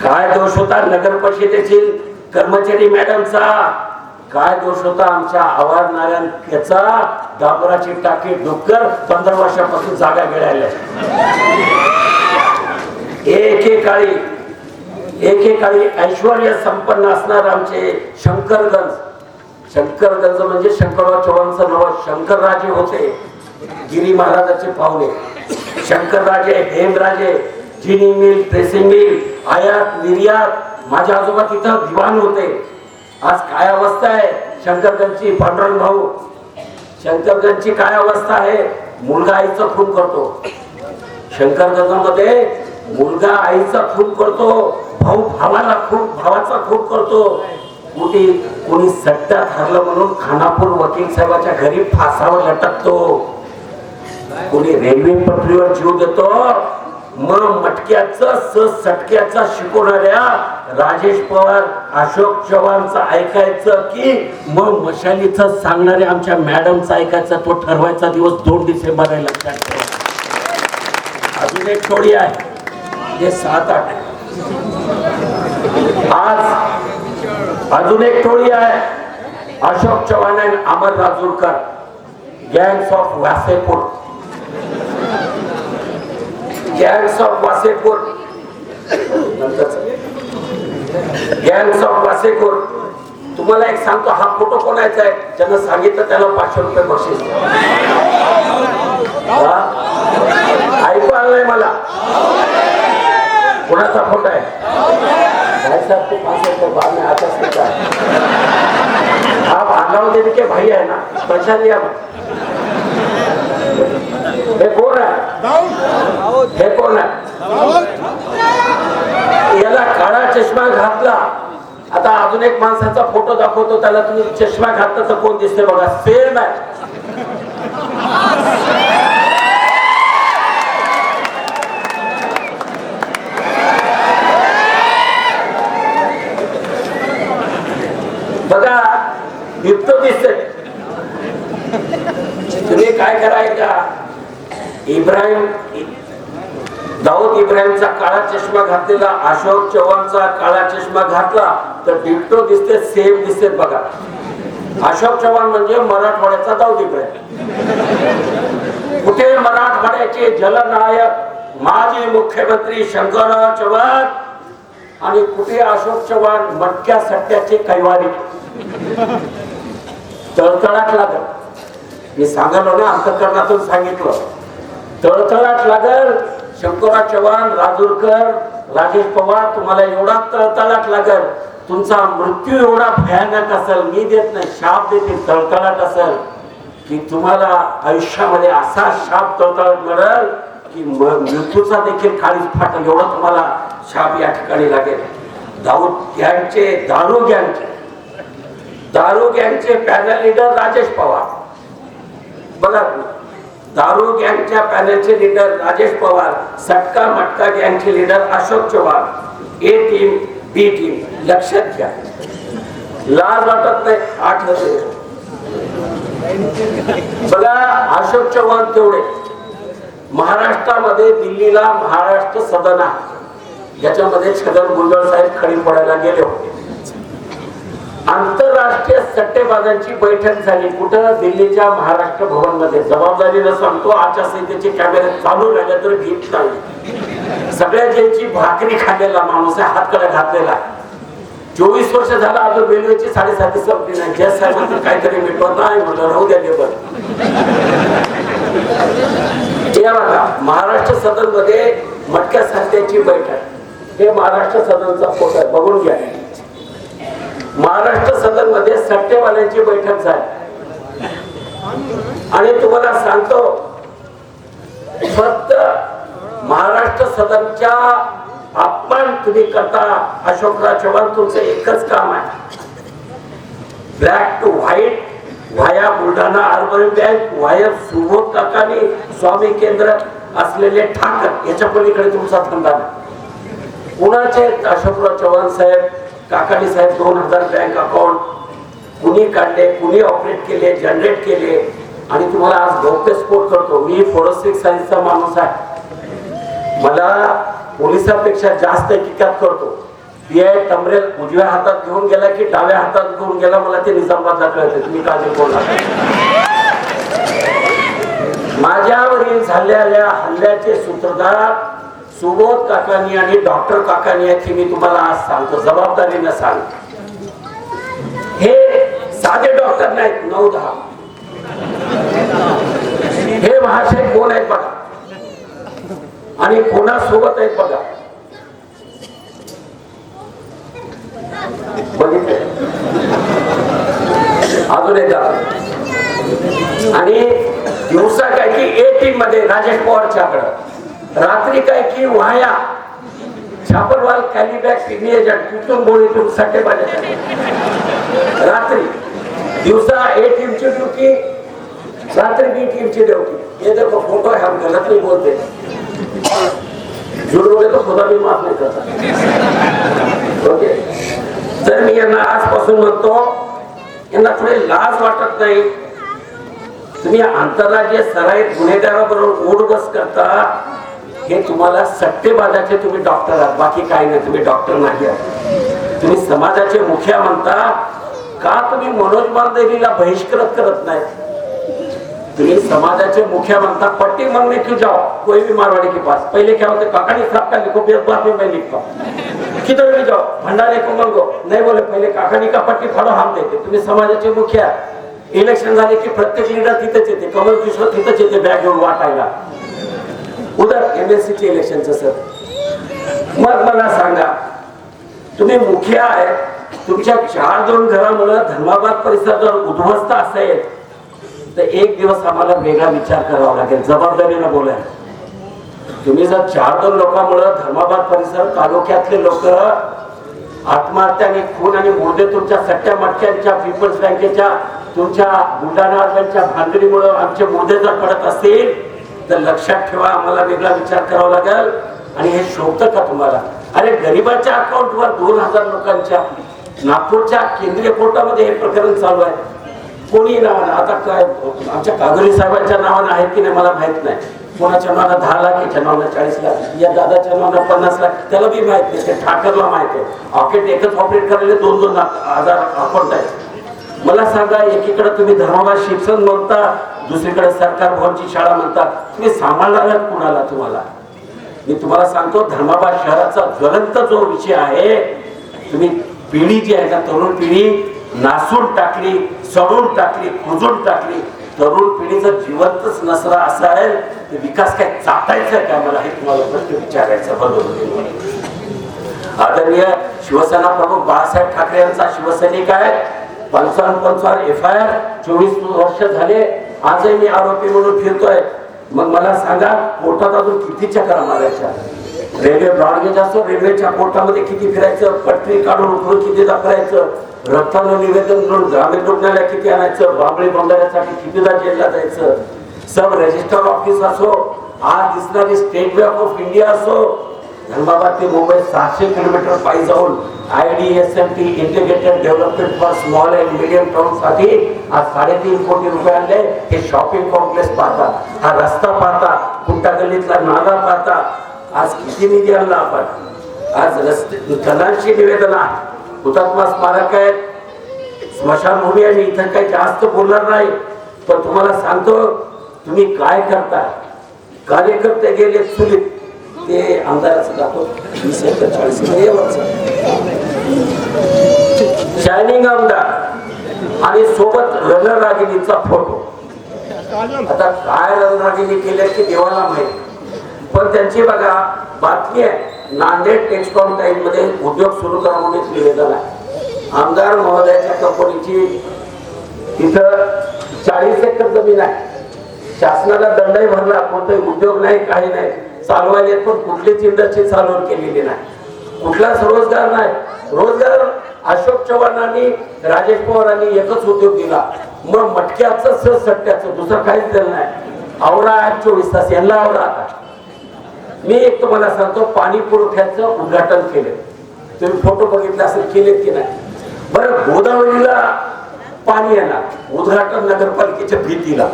काय दोष होता नगर परिषदेतील कर्मचारी मॅडमचा? काय दोष होता आमच्या आवाजणाऱ्यांचा? डांबराची टाकी डुक्कर 15 वर्षापासून जागा मिळाल्या. एकेकाळी ऐश्वर्य संपन्न असणार आमचे शंकरगंज म्हणजे शंकरराव चव्हाणचं नाव शंकरराजे होते, गिरी महाराजाचे पाहुणे. शंकरराजे, हेमराजे, जिनिंग मिल, प्रेसिंग मिल, आयात निर्यात. माझे आजोबा तिथं दिवाण होते. आज काय अवस्था आहे शंकरगंजची? पांडुरंग भाऊ, शंकरगंजची काय अवस्था आहे? मुलगा आईचा खून करतो. शंकरगंजमध्ये मुलगा आईचा खून करतो, भाऊ भावाचा खून करतो. कोणी सट्ट्यात हरलं म्हणून खानापूर वकील साहेबाच्या घरी फासावर लटकतो. कोणी रेल्वे पटरीवर जीव देतो. मग मटक्याचं सटक्याचा शिकवणाऱ्या राजेश पवार, अशोक चव्हाणचं ऐकायचं की मग मशालीचं सांगणाऱ्या आमच्या मॅडमचं ऐकायचं? तो ठरवायचा दिवस 2 डिसेंबर आहे, लक्षात ठेवा. अजून एक टोळी आहे, हे 7-8. आज अजून एक टोळी आहे, अशोक चव्हाण आणि Amar Rajurkar, gangs of Wasseypur. Gangs of Wasseypur, gangs of Wasseypur. तुम्हाला एक सांगतो, हा फोटो कोणाचा आहे? ज्यानं सांगितलं त्याला 500 रुपये बक्षीस. ऐकू आलं नाही मला? कोणाचा फोटो आहे? साहब को 500 रुपये बाद में आता सकता है. आप आगाव देवी के भाई है ना, पैसा दिया. हे कोण आहे? हे कोण आहे? याला काळा चष्मा घातला. आता अजून एक माणसाचा फोटो दाखवतो, त्याला तुम्ही चष्मा घातला तर कोण दिसते बघा, सेम आहे. बिबटो दिसते. तुम्ही काय करायचा, दाऊद इब्राहिमचा काळा चष्मा घातलेला, अशोक चव्हाणचा काळा चष्मा घातला तर बिबटो दिसते, सेम दिसते. बघा, अशोक चव्हाण म्हणजे मराठवाड्याचा दाऊद इब्राहिम. कुठे मराठवाड्याचे जलनायक माजी मुख्यमंत्री शंकरराव चव्हाण आणि कुठे अशोक चव्हाण मटक्या सट्ट्याचे कैवारी. तळतळाट लागल. मी सांगलो ना, अंतःकरणातून सांगितलं. तळतळाट लागल. शंकरराव चव्हाण, राजूरकर, राजेश पवार, तुम्हाला एवढा तळतळाट लागल. तुमचा मृत्यू एवढा भयानक असेल, मी देत नाही, शाप देते, तळतळाट असेल की तुम्हाला आयुष्यामध्ये असा शाप तळतळाट मिळेल की मृत्यूचा देखील खालीच फाटेल, एवढा तुम्हाला शाप या ठिकाणी लागेल. दाऊद गँगचे, दारू गँगचे पॅनल लीडर राजेश पवार. बघा, दारू गँगच्या पॅनलचे लीडर राजेश पवार, सटका मटका गँगचे लीडर अशोक चव्हाण. ए टीम, बी टीम, लक्षात घ्या. लाज वाटत नाही, आठवते. बघा, अशोक चव्हाण तेवढे महाराष्ट्रामध्ये, दिल्लीला महाराष्ट्र सदन आहे, याच्यामध्ये छगन भुजबळ साहेब खडी पडायला गेले होते. आंतरराष्ट्रीय सट्टेबाजांची बैठक झाली. कुठं? दिल्लीच्या महाराष्ट्र भवन मध्ये. जबाबदारीनं सांगतो, आचारसंहितेचे कॅमेरे चालू राहिले तर भीत नाही. सगळ्या ज्यांची भाकरी खाल्लेला माणूस आहे, हातकडे घातलेला. 24 वर्ष झाला अजून रेल्वेची 7:30 संपली नाही. जज साहेबांचं काहीतरी मिटवत नाही म्हणलं, राहू द्या लेबर. बघा, महाराष्ट्र सदन मध्ये मटक्या सट्ट्याची बैठक. हे महाराष्ट्र सदनचा फोटो आहे, बघून घ्या. महाराष्ट्र सदन मध्ये सट्टेवाल्यांची बैठक झाली. आणि तुम्हाला सांगतो, फक्त महाराष्ट्र सदनच्या अपमान तुम्ही करता. अशोकराव चव्हाण, तुमचं एकच काम आहे, black to white, via Buldhana urban bank, via Subodh Kakani Swami केंद्र असलेले ठाकर, याच्या पलीकडे तुमचा धंदा नाही. कुणाचे? अशोकराव चव्हाण साहेब, काकाणी साहेब 2000 बँक अकाउंट कुणी काढले, कुणी ऑपरेट केले, जनरेट केले. आणि तुम्हाला आज गौप्यस्फोट करतो. मी फॉरेन्सिक सायन्सचा माणूस आहे, मला पोलिसांपेक्षा जास्त हकीकत करतो. पीआय टमरेल उजव्या हातात घेऊन गेला की डाव्या हातात घेऊन गेला, मला ते निजामाबादला कळते. तुम्ही काळजी करू नका. माझ्यावरील झालेल्या हल्ल्याचे सूत्रधार सुबोध काकानी आणि डॉक्टर काकानी आहेत, हे मी तुम्हाला आज सांगतो, जबाबदारीनं सांग. हे साधे डॉक्टर नाहीत, 9-10. हे महाशय कोण आहेत बघा, आणि कोणासोबत आहेत बघा. बघितले अजून एकदा. आणि दिवसा काय की ए टीम मध्ये राजेश पवारच्याकडं, रात्री काय की वाया छापरवाल कॅलिबॅग किडनी एजंट कुठून बोलीतून सट्टेबाजी. रात्री दिवसा ए टीमची ड्युटी, रात्री बी टीमची ड्युटी. ये देखो फोटो है, हम गलत नहीं बोलते, झूठ बोले तो खुदा भी माफ नहीं करता. ओके, तर मी यांना आजपासून म्हणतो, यांना थोडे लाज वाटत नाही. तुम्ही आंतरराज्यीय सराईत गुन्हेगाराबरोबर ओढबस करता. हे तुम्हाला सट्टेबाजाचे तुम्ही डॉक्टर आहात, बाकी काही नाही. तुम्ही डॉक्टर नाही आहात, तुम्ही समाजाचे मुखिया म्हणता. का तुम्ही मनोज बांदेलीला बहिष्कृत करत नाही? तुम्ही समाजाचे मुखिया बनता. पट्टी मांगने क्यों जाओ कोई भी मारवाड़ी के पास? पहले क्या होते, काकानी साहब का लिखो, बाद में मैं लिखता हूँ. किधर भी जाओ, भंडारे को मांगो, नहीं बोले पहले काकानी का पट्टी फाड़ो, हम देते. तुम्ही समाजाचे मुखिया. इलेक्शन झाले की प्रत्येक लीडर तिथेच येते, कमल किशोर तिथेच येते बॅग घेऊन वाटायला. उधर MLC चे इलेक्शनचं सर. मग मला सांगा, तुम्ही मुखिया आहे, तुमच्या 4-2 घरामुळे धर्माबाद परिसर जर उद्ध्वस्त असेल तर एक दिवस आम्हाला वेगळा विचार करावा लागेल, जबाबदारीनं बोलायला. तुम्ही जर 4-2 लोकांमुळे धर्माबाद परिसर तालुक्यातले लोक आत्महत्या आणि खून आणि मुर्दे तुमच्या सट्ट्या मटक्यांच्या, पीपल्स बँकेच्या, तुमच्या बुलढाणा अर्बनच्या भानगडीमुळे आमचे मुर्दे जर पडत असतील तर लक्षात ठेवा, आम्हाला वेगळा विचार करावा लागेल. आणि हे शोभतं का तुम्हाला? अरे गरिबाच्या अकाउंटवर 2000 लोकांच्या, नागपूरच्या केंद्रीय कोर्टामध्ये हे प्रकरण चालू आहे. कोणी नावानं, आता काय आमच्या कागोली साहेबांच्या नावानं आहेत की नाही मला माहित नाही, कोणाच्या नावानं 10 लाख, याच्या नावानं 40 लाख, या दादाच्या नावानं 50 लाख, त्याला बी माहित नाही, ते ठाकरला माहित आहे. ऑकेट एकच ऑपरेट करायला 2-2 हजार अकाउंट आहे. मला सांगा, एकीकडे तुम्ही धर्माबाद शिक्षण म्हणता, दुसरीकडे सरकार भवनची शाळा म्हणता, तुम्ही सांभाळणार कुणाला? तुम्हाला मी तुम्हाला सांगतो, धर्माबाद शहराचा ज्वलंत जो विषय आहे, तुम्ही पिढी जी आहे ना, तरुण पिढी नासून टाकली, सडून टाकली, कुजून टाकली. तरुण पिढीचं जिवंतच नसरा असा आहे, विकास काय चाटायचा का? मला हे तुम्हाला प्रश्न विचारायचा. बरोबर. आदरणीय शिवसेना प्रमुख बाळासाहेब ठाकरे यांचा शिवसैनिक आहे. 55 FIR, 24 वर्ष झाले, आजही मी आरोपी म्हणून फिरतोय. मग मला सांगा, कोर्टात अजून किती चक्रा मारायच्या? रेल्वे ब्रॉडगेज असो, रेल्वेच्या कोर्टामध्ये किती फिरायचं, पटरी काढून उकळून कितीदा फिरायचं, रक्तानं निवेदन करून ग्रामीण रुग्णालय किती आणायचं, बाबळी बंधाऱ्यासाठी कितीदा जेलला जायचं, सब रजिस्टर ऑफिस असो, आज दिसणारी स्टेट बँक ऑफ इंडिया असो, धर्माबाद ते मुंबई 700 किलोमीटर पायी जाऊन IDSMT integrated development for small and medium town साठी आज 3.5 कोटी रुपये आणले. हे शॉपिंग कॉम्प्लेक्स पाहता, हा रस्ता पाहता, कुंटा गल्लीतला नाला पाहता, आज किती निधी आणला आपण. आज रस्ते जनांची निवेदन आहे, हुतात्मा स्मारक आहेत, स्मशानभूमी आहे. मी इथं काही जास्त बोलणार नाही, पण तुम्हाला सांगतो, तुम्ही काय करता. कार्यकर्ते गेले चुलीत, ते आमदाराचं जातो 20 एकर 40 शायनिंग आमदार आणि सोबत रणरागिणीचा फोटो. आता काय रणरागिणी केल्या की देवाला माहिती, पण त्यांची बघा बातमी आहे. नांदेड टेक्सटाईल टाईम मध्ये उद्योग सुरू करा म्हणून निवेदन आहे. आमदार महोदयाच्या कंपनीची तिथं 40 एकर जमीन आहे. शासनाला दंडही भरला, कोणताही उद्योग नाही, काही नाही, चालवायला पण कुठलीच इंडस्ट्री चालू केलेली नाही, कुठलाच रोजगार नाही. रोजगार अशोक चव्हाणांनी, राजेश पवारांनी एकच उद्योग दिला, मग मटक्याचं सट्ट्याचं, दुसरं काहीच दिलं नाही. आवरा 24 तास यांना आवरा. आता मी एक तुम्हाला सांगतो, पाणी पुरवठ्याचं उद्घाटन केलं, तुम्ही फोटो बघितले असेल, केलेत की नाही? बरं, गोदावरीला पाणी येणार, उद्घाटन नगरपालिकेच्या भीतीला.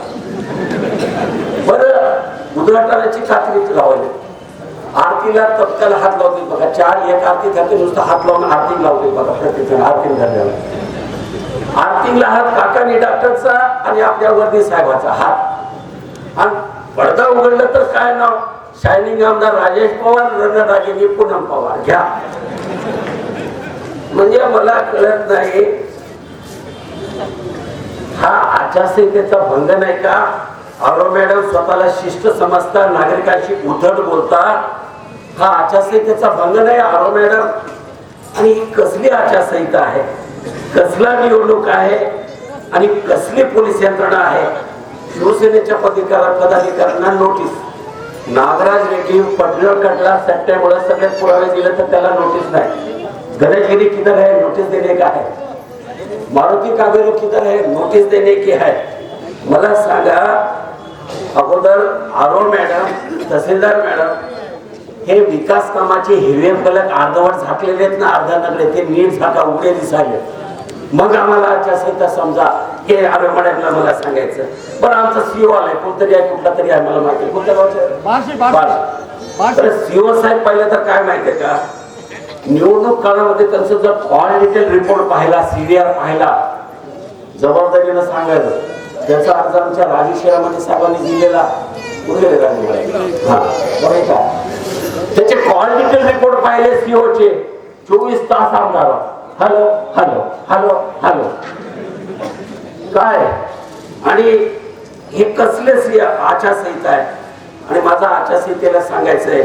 बरं, उद्घाटनाची खात्री लावली, आरतीला तत्काल हात लावतील बघा. 4 आरती करते, नुसतं हात लावून आरती लावते बघा. प्रत्येक आरती झाल्यावर आरतीला हात काकानी डॉक्टरचा आणि आपल्या वर्दी साहेबाचा हात. आणि पडदा उघडलं तर काय नाव? शायनिंग आमदार राजेश पवार, रणरागिणी पूनम पवार. घ्या. म्हणजे मला कळत नाही, हा आचारसंहितेचा भंग नाही का? आरो मॅडम स्वतःला शिष्ट समजता, नागरिकांशी उद्धट बोलता, हा आचारसंहितेचा भंग नाही आरो मॅडम? आणि ही कसली आचारसंहिता आहे, कसला निवडणूक आहे आणि कसली पोलीस यंत्रणा आहे? शिवसेनेच्या पदाधिकाऱ्यांना नोटीस, नागराज रेड्डी पटणार कटला सट्ट्यामुळे सगळे पुरावे दिले तर त्याला नोटीस नाही. गणेशगिरी किधर है, नोटीस देने का है. मारुती कावेरी किधर है, नोटीस देने की है. मला सांगा, अगोदर आरो मॅडम, तहसीलदार मॅडम, हे विकास कामाचे हिरवे फलक अर्धवट झाकलेले आहेत ना, अर्धा नगरे, ते नीट झाका, उघडे दिसायले. मग आम्हाला आचारसंहिता समजा हे आरो मॅडमला मला सांगायचं. बरं, आमचा सीओ आलाय, कोणतरी आहे, कुठला तरी आहे, मला माहिती कोणत्या गावचं. सीओ साहेब पाहिलं तर काय माहितीये का, निवडणूक काळामध्ये त्यांचं जर ऑल डिटेल रिपोर्ट पाहिला, CDR पाहिला, जबाबदारीनं सांगायचं. त्याचा अर्ज आमच्या राजेश्वरामध्ये साहेबांनी दिलेला, त्याचे ऑल डिटेल रिपोर्ट पाहिले सीओचे. 24 तास आमदार हॅलो हॅलो हॅलो हॅलो काय. आणि हे कसले आचारसंहिता आहे. आणि माझा आचारसंहितेला सांगायचं आहे,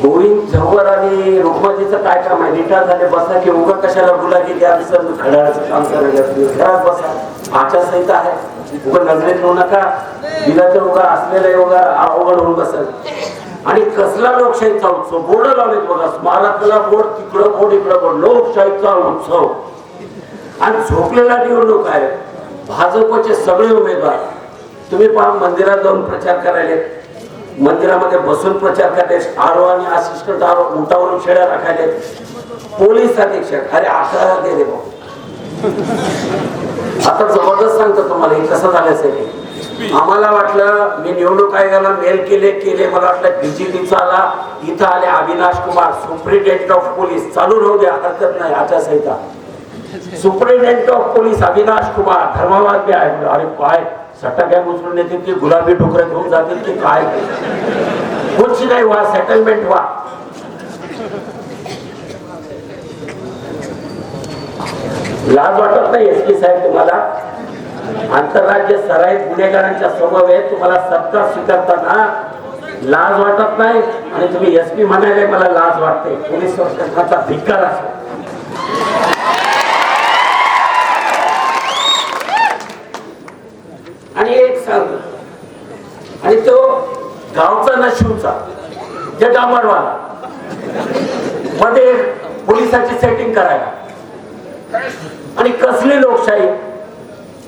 गोविंद झंवर आणि रुक्माजीचं काय काम आहे? रिटायर झाले, बसा की उघड कशाला गुलागी द्या, घड्याळाचं काम करायला घरात बसा. आचारसंहिता आहे, उघड नजरेत येऊ नका, बिलाचं उघड असलेलं योगा अवघड होऊन बसल. आणि कसला लोकशाहीचा उत्सव, बोर्ड लावलेत बघा, स्मारकाला बोर्ड, तिकडं बोर्ड, इकडं बोर्ड, लोकशाहीचा उत्सव. आणि झोपलेला निवडणूक आहे. भाजपचे सगळे उमेदवार तुम्ही पहा, मंदिरात जाऊन प्रचार करायले, मंदिरामध्ये बसून प्रचार करायले, आरो आणि असिस्टंट आरो उंटावरून शेळ्या राखायले, पोलीस अधीक्षक. अरे 11 दे रे भाऊ, आता जबरदस्त सांगतो तुम्हाला हे कसं झाल्यासाठी. आम्हाला वाटलं, मी निवडणूक आयोगाला मेल केले मला वाटलं बीजेपीचा आला, इथं आले Avinash Kumar superintendent of police, चालू राहू द्या हरकत नाही आचारसंहिता. Superintendent of police Avinash Kumar Dharmabad बी आहे. अरे काय सट्टा काय उचलून येतील की गुलाबी डोकरे घेऊन जातील की काय, कुछ नाही व्हा, सेटलमेंट व्हा. लाज वाटत नाही एसपी साहेब तुम्हाला? आंतरराज्य सराईत गुन्हेगारांच्या समवेत तुम्हाला सत्ता स्वीकारताना लाज वाटत नाही आणि तुम्ही एसपी म्हणायला मला लाज वाटते. पोलीस प्रशासनाचा धिक्कार असतो. आणि एक सांगतो, आणि तो गावचा ना शिवचा जे डांबरवाला मध्ये पोलिसाची सेटिंग करायला, आणि कसली लोकशाही,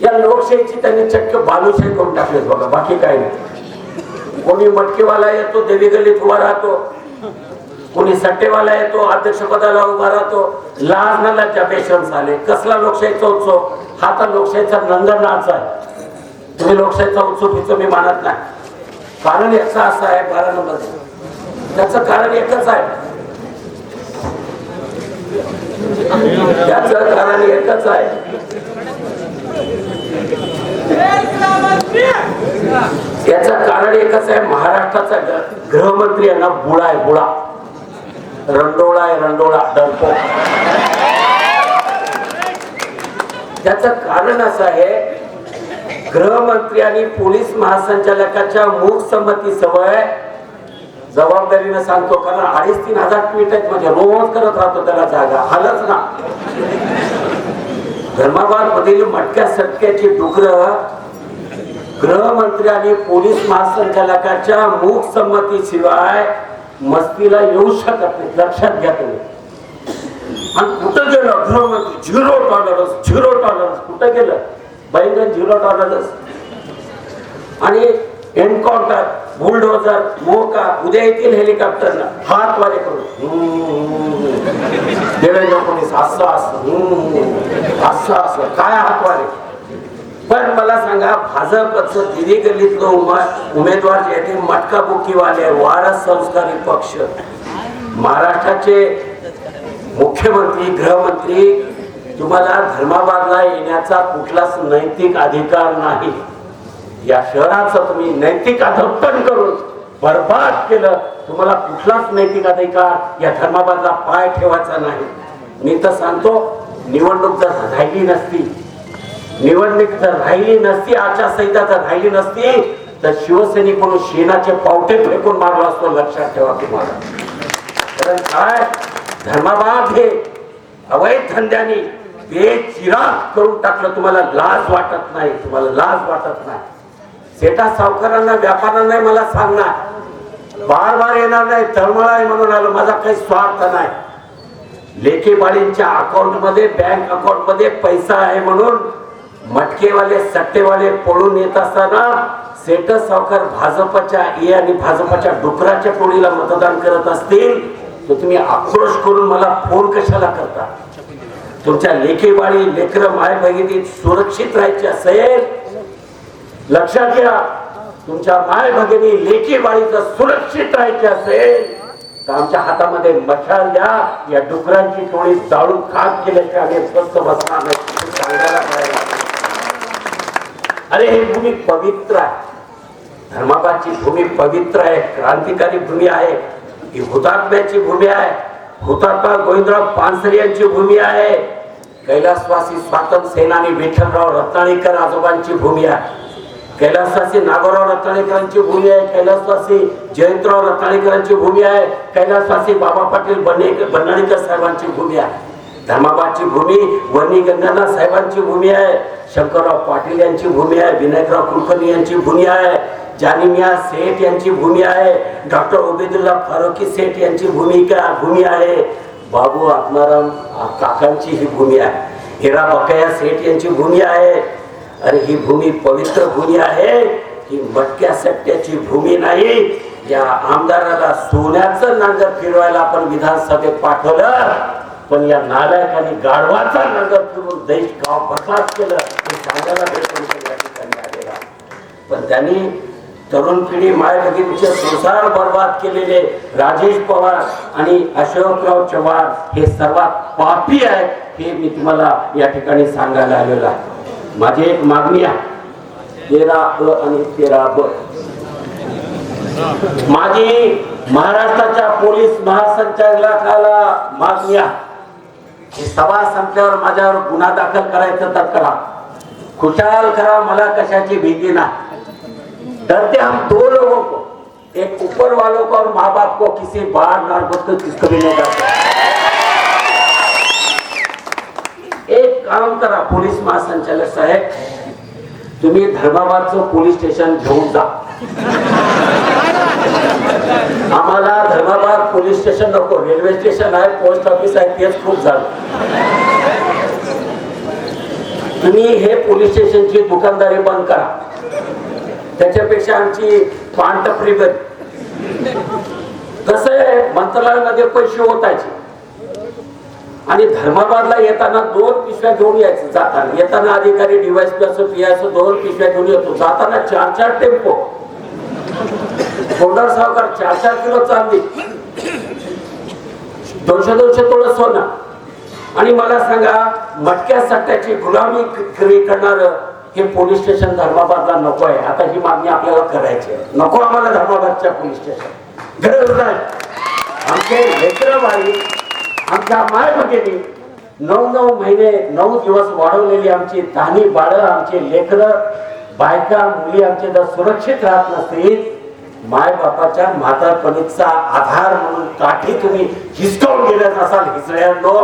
या लोकशाहीची त्यांनी चक्क बालूशाही करून टाकली बघा, बाकी काही नाही. कोणी मटकेवाला येतो देवी गल्लीत उभा राहतो, कोणी सट्टेवाला येतो अध्यक्षपदाला उभा राहतो. लाज ना लज्जा पेशन्स आले. कसला लोकशाहीचा उत्सव हा? तर लोकशाहीचा नंदनाच आहे. तुम्ही लोकशाहीचा उत्सव मी मानत नाही. कारण याचं असं आहे, 12 नंबर त्याचं कारण एकच आहे, त्याचं कारण एकच आहे. त्याचं कारण एकच आहे, महाराष्ट्राचा गृहमंत्री आहे ना, बुळा आहे, बुळा, रंडोळा आहे, रंडोळा, डरपो. त्याचं कारण असं आहे, गृहमंत्री आणि पोलीस महासंचालकाच्या मूक संमती सवय जबाबदारीने सांगतो, कारण 2,500-3,000 हजार ट्विट आहेत, म्हणजे रोज करत राहतो त्याला जागा हालच ना. धर्माबाद मधील मटक्या सटक्याची डुकरं गृहमंत्री आणि पोलीस महासंचालकाच्या मूक संमती शिवाय मस्तीला येऊ शकत नाही. लक्षात घ्या तुम्ही. आणि कुठं गेलं गृहमंत्री? 0 टॉलरन्स, 0 टॉलरन्स. कुठं गेलं? बैंगन 0 टॉलरन्स. आणि एन्काउंटर, बुलडोजर, मोका, उद्या येतील हेलिकॉप्टरला हात वारे करून देवेंद्र फडणवीस असं असं असं काय हात वारे. पण मला सांगा, भाजपचं दिल्ली गल्लीतलं उमेदवार जे आहेत ते मटका बुकीवाले वारस संस्कारी पक्ष, महाराष्ट्राचे मुख्यमंत्री गृहमंत्री, तुम्हाला धर्माबादला येण्याचा कुठलाच नैतिक अधिकार नाही. या शहराचं तुम्ही नैतिक अधपतन करून बर्बाद केलं. तुम्हाला कुठलाच नैतिक अधिकार या धर्माबादला पाय ठेवायचा नाही. मी तर सांगतो, निवडणूक जर राहिली नसती, आचारसंहिता जर राहिली नसती, तर शिवसैनिक म्हणून शेणाचे पावटे फेकून मारला असतो. लक्षात ठेवा तुम्हाला. कारण काय, धर्माबाद हे अवैध धंद्याने बेचिराग करून टाकलं. तुम्हाला लाज वाटत नाही? तुम्हाला लाज वाटत नाही? सेटा सावकारांना व्यापाऱ्यांना मला सांगणार, बार येणार नाही, तळमळ आहे म्हणून आलो, माझा काही स्वार्थ नाही. लेखीबाळींच्या अकाउंट मध्ये, बँक अकाउंट मध्ये पैसा आहे म्हणून मटकेवाले सट्टेवाले पळून येत असताना सेट सावकार भाजपच्या आणि भाजपच्या डुकराच्या टोळीला मतदान करत असतील तर तुम्ही आक्रोश करून मला फोन कशाला करता? तुमच्या लेखीबाळी, लेकर माय भगिनी सुरक्षित राहायची असेल, लक्षात घ्या, तुमच्या माय भगिनी लेकी बाळीचं सुरक्षित राहायचे असेल तर आमच्या हातामध्ये मशाल द्या. या डुकरांची टोळी जाळून खाक केल्याशिवाय आम्ही स्वस्त बसणार नाही. सांगायला पाहिजे. अरे ही भूमी पवित्र आहे. धर्माबादची भूमी पवित्र आहे, क्रांतिकारी भूमी आहे. ही हुतात्म्याची भूमी आहे. हुतात्मा गोविंदराव पानसरे यांची भूमी आहे. कैलासवासी स्वातंत्र्य सेनानी विठ्ठलराव रत्नाळीकर आजोबांची भूमी आहे. कैलासवासी नागोराव रत्नाळीकरांची भूमी आहे. कैलासवासी जयंतराव रत्नाळीकरांची भूमी आहे. कैलासवासी बाबा पाटील बन्नाळीकर साहेबांची भूमी आहे. धर्माबादची भूमी वर्णी गंगाधर साहेबांची भूमी आहे. शंकरराव पाटील यांची भूमी आहे. विनायकराव कुलकर्णी यांची भूमी आहे. जानिमिया सेठ यांची भूमी आहे. डॉक्टर उबेदुल्ला फारुकी सेठ यांची भूमी आहे. बाबू आत्माराम काकांची ही भूमी आहे. हिरा बकया सेठ यांची भूमी आहे. अरे ही भूमी पवित्र भूमी आहे. ही मटक्या सट्ट्याची भूमी नाही. या आमदाराला सोन्याचं नांगर फिरवायला आपण विधानसभेत पाठवलं, पण या नालायकांनी गाढवाचा नगर फिरून देश गाव बरबाद केलं हे सांगायला भेटून या ठिकाणी आलेला. पण त्यांनी तरुण पिढी माय भगिनीचे संसार बर्बाद केलेले राजेश पवार आणि अशोकराव चव्हाण हे सर्वात पापी आहेत हे मी तुम्हाला या ठिकाणी सांगायला आलेलो आहे. माझी एक मागणी आहे 13 आणि 13 माझी महाराष्ट्राच्या पोलीस महासंचालकाला मागणी आहे की सभा संपल्यावर माझ्यावर गुन्हा दाखल करायचं तर करा, खुशाल करा, मला कशाची भीती नाही. डरते हम दो लोगों को, एक ऊपर वालों को और माँ बाप को, किसी बाहर नागरिक को किसको भी नहीं डरते. एक काम करा पोलीस महासंचालक साहेब, तुम्ही धर्माबादचं पोलीस स्टेशन घेऊन जा. आम्हाला धर्माबाद पोलीस स्टेशन नको, रेल्वे स्टेशन आहे, पोस्ट ऑफिस आहे, तेच खूप झालं. तुम्ही हे पोलीस स्टेशनची दुकानदारी बंद करा, त्याच्यापेक्षा आमची पानटपरी बंद. कसं आहे, मंत्रालयामध्ये पैसे होतायचे आणि धर्माबादला येताना 2 पिशव्या घेऊन यायचं. जाताना येताना अधिकारी डिवाइस प्लस पियाचं 2 पिशव्या घेऊन येतो, जाताना 4-4 टेम्पो. फोल्डर सावकार 4-4 किलो चांदी, 200-200 तोळं सोनं. आणि मला सांगा, मटक्या सट्ट्याची गुलामी करणार हे पोलीस स्टेशन धर्माबादला नको आहे. आता ही मागणी आपल्याला करायची आहे. नको आम्हाला धर्माबादच्या पोलीस स्टेशन, गरज नाही. आमचे लेकरबाळी, आमच्या माय भगिनी 9 महिने 9 दिवस वाढवलेली आमची तानी बाळ, आमचे लेकर बायका मुली आमचे जर सुरक्षित राहत नसतील, माय बापाच्या म्हातारपणीचा आधार म्हणून काठी तुम्ही हिसकावून गेल्यात असाल हिसळ्यांनो,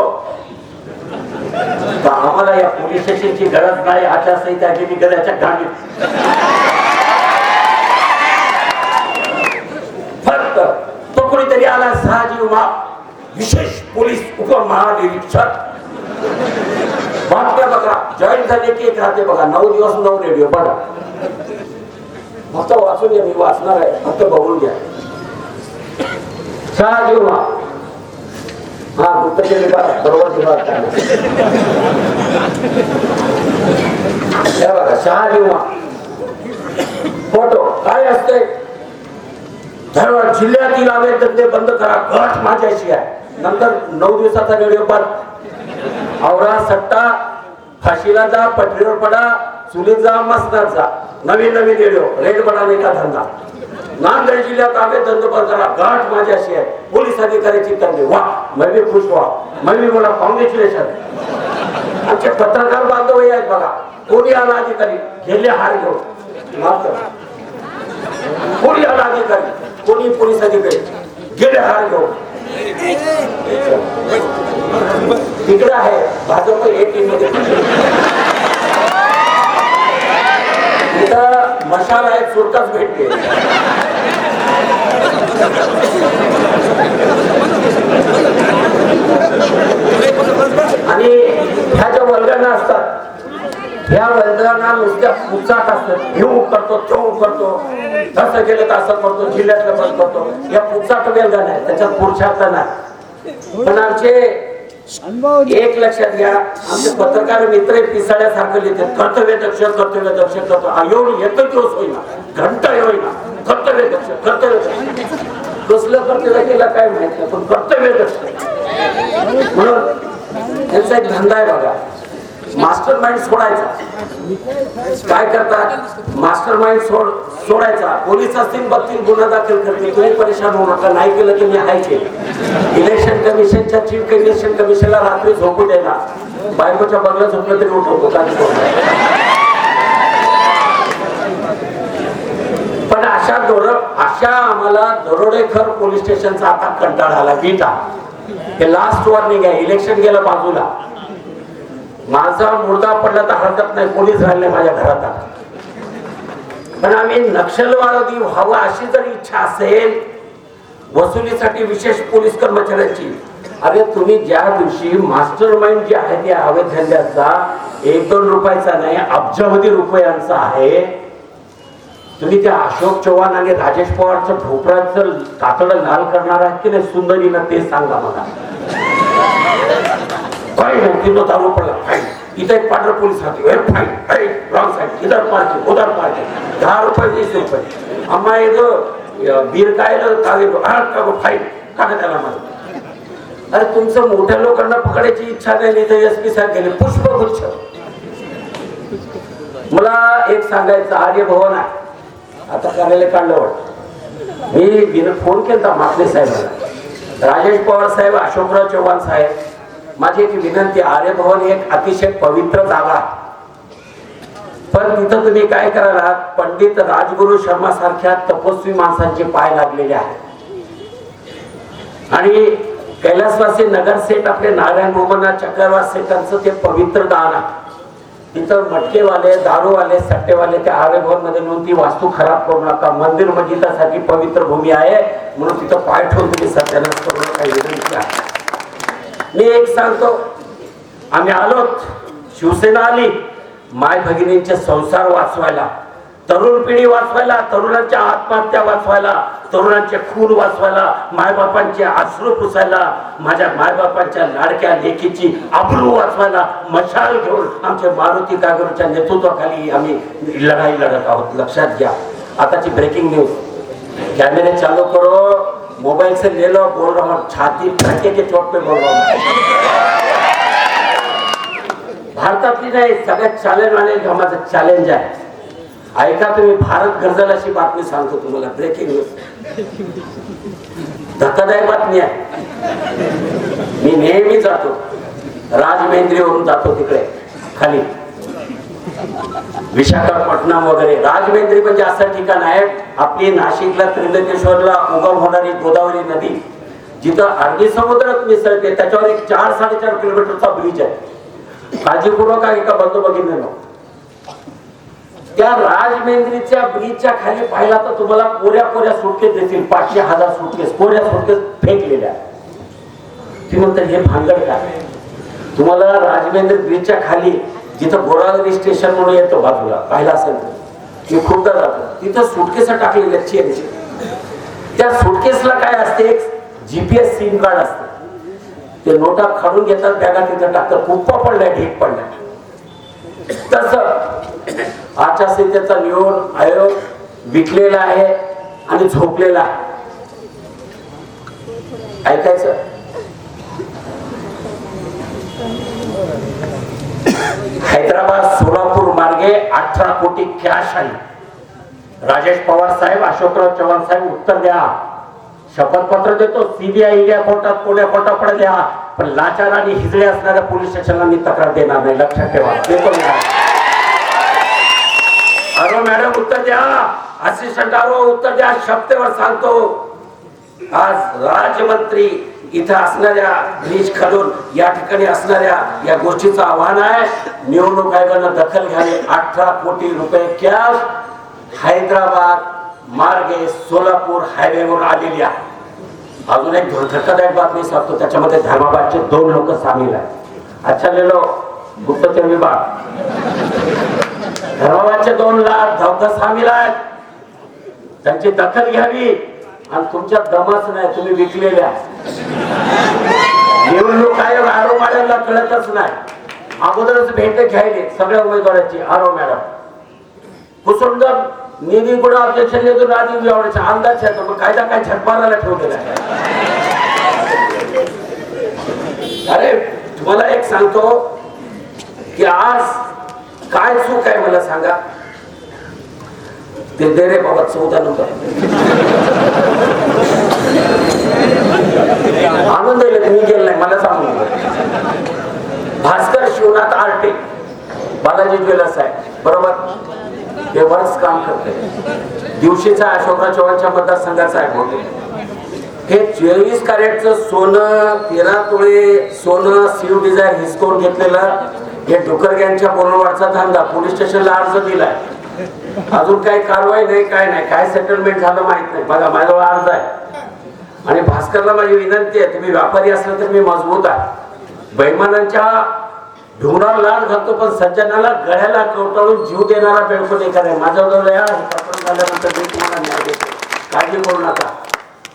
तर आम्हाला या पोलीस स्टेशनची गरज नाही. आचारसंहिता गेली गल्याच्या गाडीत. फक्त तो कोणीतरी आला सहाजी उमा विशेष पोलीस उपमहानिरीक्षक, बातम्या बघा, जॉईन झाले की एक राहते बघा, 9 दिवस 9 रेडिओ बघा. फक्त वाचून घ्या, मी वाचणार आहे, फक्त बघून घ्या. सहाजी उमा, हा गुप्त केले का बरोबर बघा, शहाजी उमा फोटो काय असते. धरवाड जिल्ह्यातील अवैध धंदे बंद करा, गट माझ्याशी आहे. नंतर 9 दिवसाचा रेडिओ बंद. आवरा सट्टा, फाशीला जा, पटरीवर पडा, चुलीत जा, मसनात जा. नवीन रेडिओ, रेड बनाने का धंदा. नांदेड जिल्ह्यात अवैध धंदे बंद करा, गट माझ्याशी आहे. पोलीस अधिकाऱ्याची तंबी, वा मैं भी खुश हुआ, मैं भी बोला कॉंग्रॅच्युलेशन. आमचे पत्रकार बांधव आहेत बघा, कोणी आला अधिकारी गेले हार घेऊन मात्र, कोणी आला अधिकारी, कोणी पोलीस अधिकारी गेले हार घेऊन. तिकडे आहे भाजप A-team मध्ये, इथं मशाल आहे, सुरताच भेटते. आणि ह्या ज्या वर्गांना असतात, ह्या वर्गांना नुसत्या पुचाट असतात. घेऊ करतो, तो करतो, असं केलं तर असं करतो, जिल्ह्यातलं बंद करतो. या पुचाट वेलगा नाही, त्याच्यात पुरुषार्थ नाही. पण आमचे एक लक्षात घ्या, आमचे पत्रकार मित्र पिसाळ्यासारखं लिहितात, कर्तव्य दक्ष करतो. एवढं एकच दिवस होईना, घंटा होईना, कर्तव्य दक्ष. कसलं कर्तव्य केलं काय माहित नाही, पण कर्तव्य दक्ष म्हणून त्यांचा एक धंदा आहे बघा. मास्टर माइंड सोडायचा. काय करतात, मास्टर माइंड सोडायचा. पोलीस असतील, बघतील, गुन्हा दाखल करतील, तुम्ही परेशान होऊ नका. नाही केलं की मी आहे. इलेक्शन कमिशनच्या चीफ इलेक्शन कमिशनला रात्री झोपू द्यायला, बायकोच्या बंगला झोपलं तरी उठवतो. पण अशा आम्हाला दरोडेखोर पोलीस स्टेशनचा आता कंटाळा आला. बीटा हे लास्ट वॉर्निंग आहे. इलेक्शन गेलं बाजूला, माझा मुर्दा पडला तर हरकत नाही, पोलीस राहिले माझ्या घरात. पण आम्ही नक्षलवादी व्हावं अशी जर इच्छा असेल, वसुलीसाठी विशेष पोलीस कर्मचाऱ्यांची, अरे तुम्ही ज्या दिवशी मास्टर माइंड जे आहे त्या अवैध धंद्याचा 1-2 रुपयाचा नाही, अब्जावधी रुपयांचा आहे. तुम्ही त्या अशोक चव्हाण आणि राजेश पवारचं भोपळ्याचं कातडं लाल करणार आहात की नाही सुंदरीनं, ते सांगा मला. फाईन, तिथं दारू पडला फाईन, इथं एक पांढरा पोलीस राहते फाईन, रॉंग साईड, इधर पार्किंग उधर पार्किंग, 10 रुपये 20 रुपये, आम्हा इथं बीर काय फाईन टाका त्याला माझं. अरे तुमचं मोठ्या लोकांना पकडायची इच्छा नाही, तर एसपी साहेब गेले पुष्पगुच्छ. मला एक सांगायचं, आर्य भवन आहे आता कार्यालय काढलं वाटत, मी फोन केला माकले साहेबांना, राजेश पवार साहेब, अशोकराव चव्हाण साहेब, माझी एक विनंती, आर्य भवन एक अतिशय पवित्र जागा, पण तिथं तुम्ही काय करायला, पंडित राजगुरु शर्मा सारख्या तपस्वी माणसांचे पाय लागलेले आहेत आणि कैलासवासी नगरसेठ आपले नारायण मोहन चक्रवास सेठांचं ते पवित्र दान आहे. तिथं मटकेवाले, दारूवाले, सट्टेवाले त्या आर्य भवन मध्ये नेऊन ती वास्तू खराब करू नका. मंदिर मस्जिदासाठी पवित्र भूमी आहे, म्हणून तिथं पाय ठेवून तुम्ही सत्यानाश करू नका, विनंती आहे. मी एक सांगतो, आम्ही आलोत, शिवसेना आली माय भगिनींचे संसार वाचवायला, तरुण पिढी वाचवायला, तरुणांच्या आत्महत्या वाचवायला, तरुणांचे खून वाचवायला, मायबापांचे अश्रू पुसायला, माझ्या मायबापांच्या लाडक्या लेकीची आबरू वाचवायला मशाल घेऊन आमच्या मारुती कागरूच्या नेतृत्वाखाली आम्ही लढाई लढत आहोत. लक्षात घ्या. आताची ब्रेकिंग न्यूज, कैमरे चालू करो, मोबाइल से ले लो, बोल रहा हूँ, छाती धक्के के चोट पे बोल रहा हूँ. भारतातली नाही, सगळ्यात चॅलेंज वाले माझं चॅलेंज आहे. ऐका तुम्ही, भारत गरजेल अशी बातमी सांगतो तुम्हाला, ब्रेकिंग न्यूज, धक्कादायक बातमी आहे. मी नेहमी जातो, राजमेंद्रीवरून जातो तिकडे खाली विशाखापट्टणम वगैरे. राजमेंद्री म्हणजे असं ठिकाण आहे, आपली नाशिकला त्र्यंबकेश्वरला उगम होणारी गोदावरी नदी जिथं अरबी समुद्रात मिसळते, त्याच्यावर एक 4-4.5 किलोमीटरचा ब्रिज आहे. काळजीपूर्वक एका बंधू बघितलं, त्या राजमेंद्रीच्या ब्रिजच्या खाली पाहिला तर तुम्हाला कोऱ्या सुटकेस दिसतील, 500-1000 सुटकेस, कोऱ्या सुटकेस फेकलेल्या. ती म्हणतात हे भांगड काय. तुम्हाला राजमेंद्री ब्रिजच्या खाली जिथं गोरावरी स्टेशन म्हणून येतो बाजूला, पाहिला असेल मी खूपदा जातो, तिथं सुटकेस टाकलेल्या चेनची. त्या सुटकेसला काय असते, एक GPS सिम कार्ड असते. ते नोटा काढून घेतात, बॅगा तिथं टाकतात, कुप्पा पडलाय, ढीक पडलाय. तसं आचारसंहितेचा निवड आयोग विकलेला आहे आणि झोपलेला आहे. ऐकायचं, हैदराबाद सोलापूर मार्गे 18 कोटी कॅश आली. राजेश पवार साहेब, अशोकराव चव्हाण साहेब, उत्तर द्या. शपथपत्र देतो, CBI इंडिया कोर्टात, पुण्या कोर्टात पडे द्या, पण लाचार आणि हिजडे असणाऱ्या पोलीस स्टेशनला मी तक्रार देणार नाही. लक्षात ठेवा. आरो मॅडम उत्तर द्या, असिस्टंट आरो उत्तर द्या. शब्देवर सांगतो, आज राज्यमंत्री इथं असणाऱ्या ब्रिज खालून या ठिकाणी असणाऱ्या या गोष्टीचं आव्हान आहे. निवडणूक आयोगानं दखल घ्यावी. 18 कोटी रुपये कॅश हैदराबाद मार्गे सोलापूर हायवेवर आलेली आहे. अजून एक धक्कादायक बातमी सांगतो, त्याच्यामध्ये धर्माबादचे 2 लोक सामील आहेत. अच्छा लेलो, गुप्तचर विभाग, धर्माबादचे 2 लाख सामील आहेत. त्यांची दखल घ्यावी. आणि तुमच्या दमच नाही, तुम्ही विकलेल्या. निवडणूक आयोग आरो मॅडमला कळतच नाही, अगोदरच भेट घ्यायली सगळ्या उमेदवारांची. आरो मॅडम कुसुमदम निधी गुण ऑब्जेक्शन देऊन आधी आवडायचा अंदाज आहे, मग कायदा काय झटमारायला ठेवलेला आहे. अरे तुम्हाला एक सांगतो की आज काय चूक आहे मला सांगा. ते दे रे बाबा 14 नंबर आणून दिले, मी गेलो नाही, मला सांगून. भास्कर शिवनाथ आर्टे, बालाजी ज्वेलर्स आहे बरोबर, ते वर्ष काम करते. दिवशीचा अशोकराव चव्हाणच्या मतदारसंघाचा आहे बहुतेक. हे 24 कॅरेटचं सोनं, 13 तोळे सोनं स्विफ्ट डिझायर हिसकावून घेतलेलं हे डुकरग्यांच्या बोलवाडचा धंदा. पोलीस स्टेशनला अर्ज दिलाय, अजून काही कारवाई नाही, काय सेटलमेंट झालं माहित नाही. बघा माझ्याजवळ अर्ज आहे. आणि भास्करला माझी विनंती आहे, तुम्ही व्यापारी असलं तर मी मजबूत आहे. बैमानांच्या ढोंगरावर लाट घालतो, पण सज्जनाला गळ्याला कवटाळून जीव देणारा बेळको नाही करायचा. माझ्याजवळ या पत्र झाल्यानंतर मी तुम्हाला न्याय देतो, काळजी करू नका.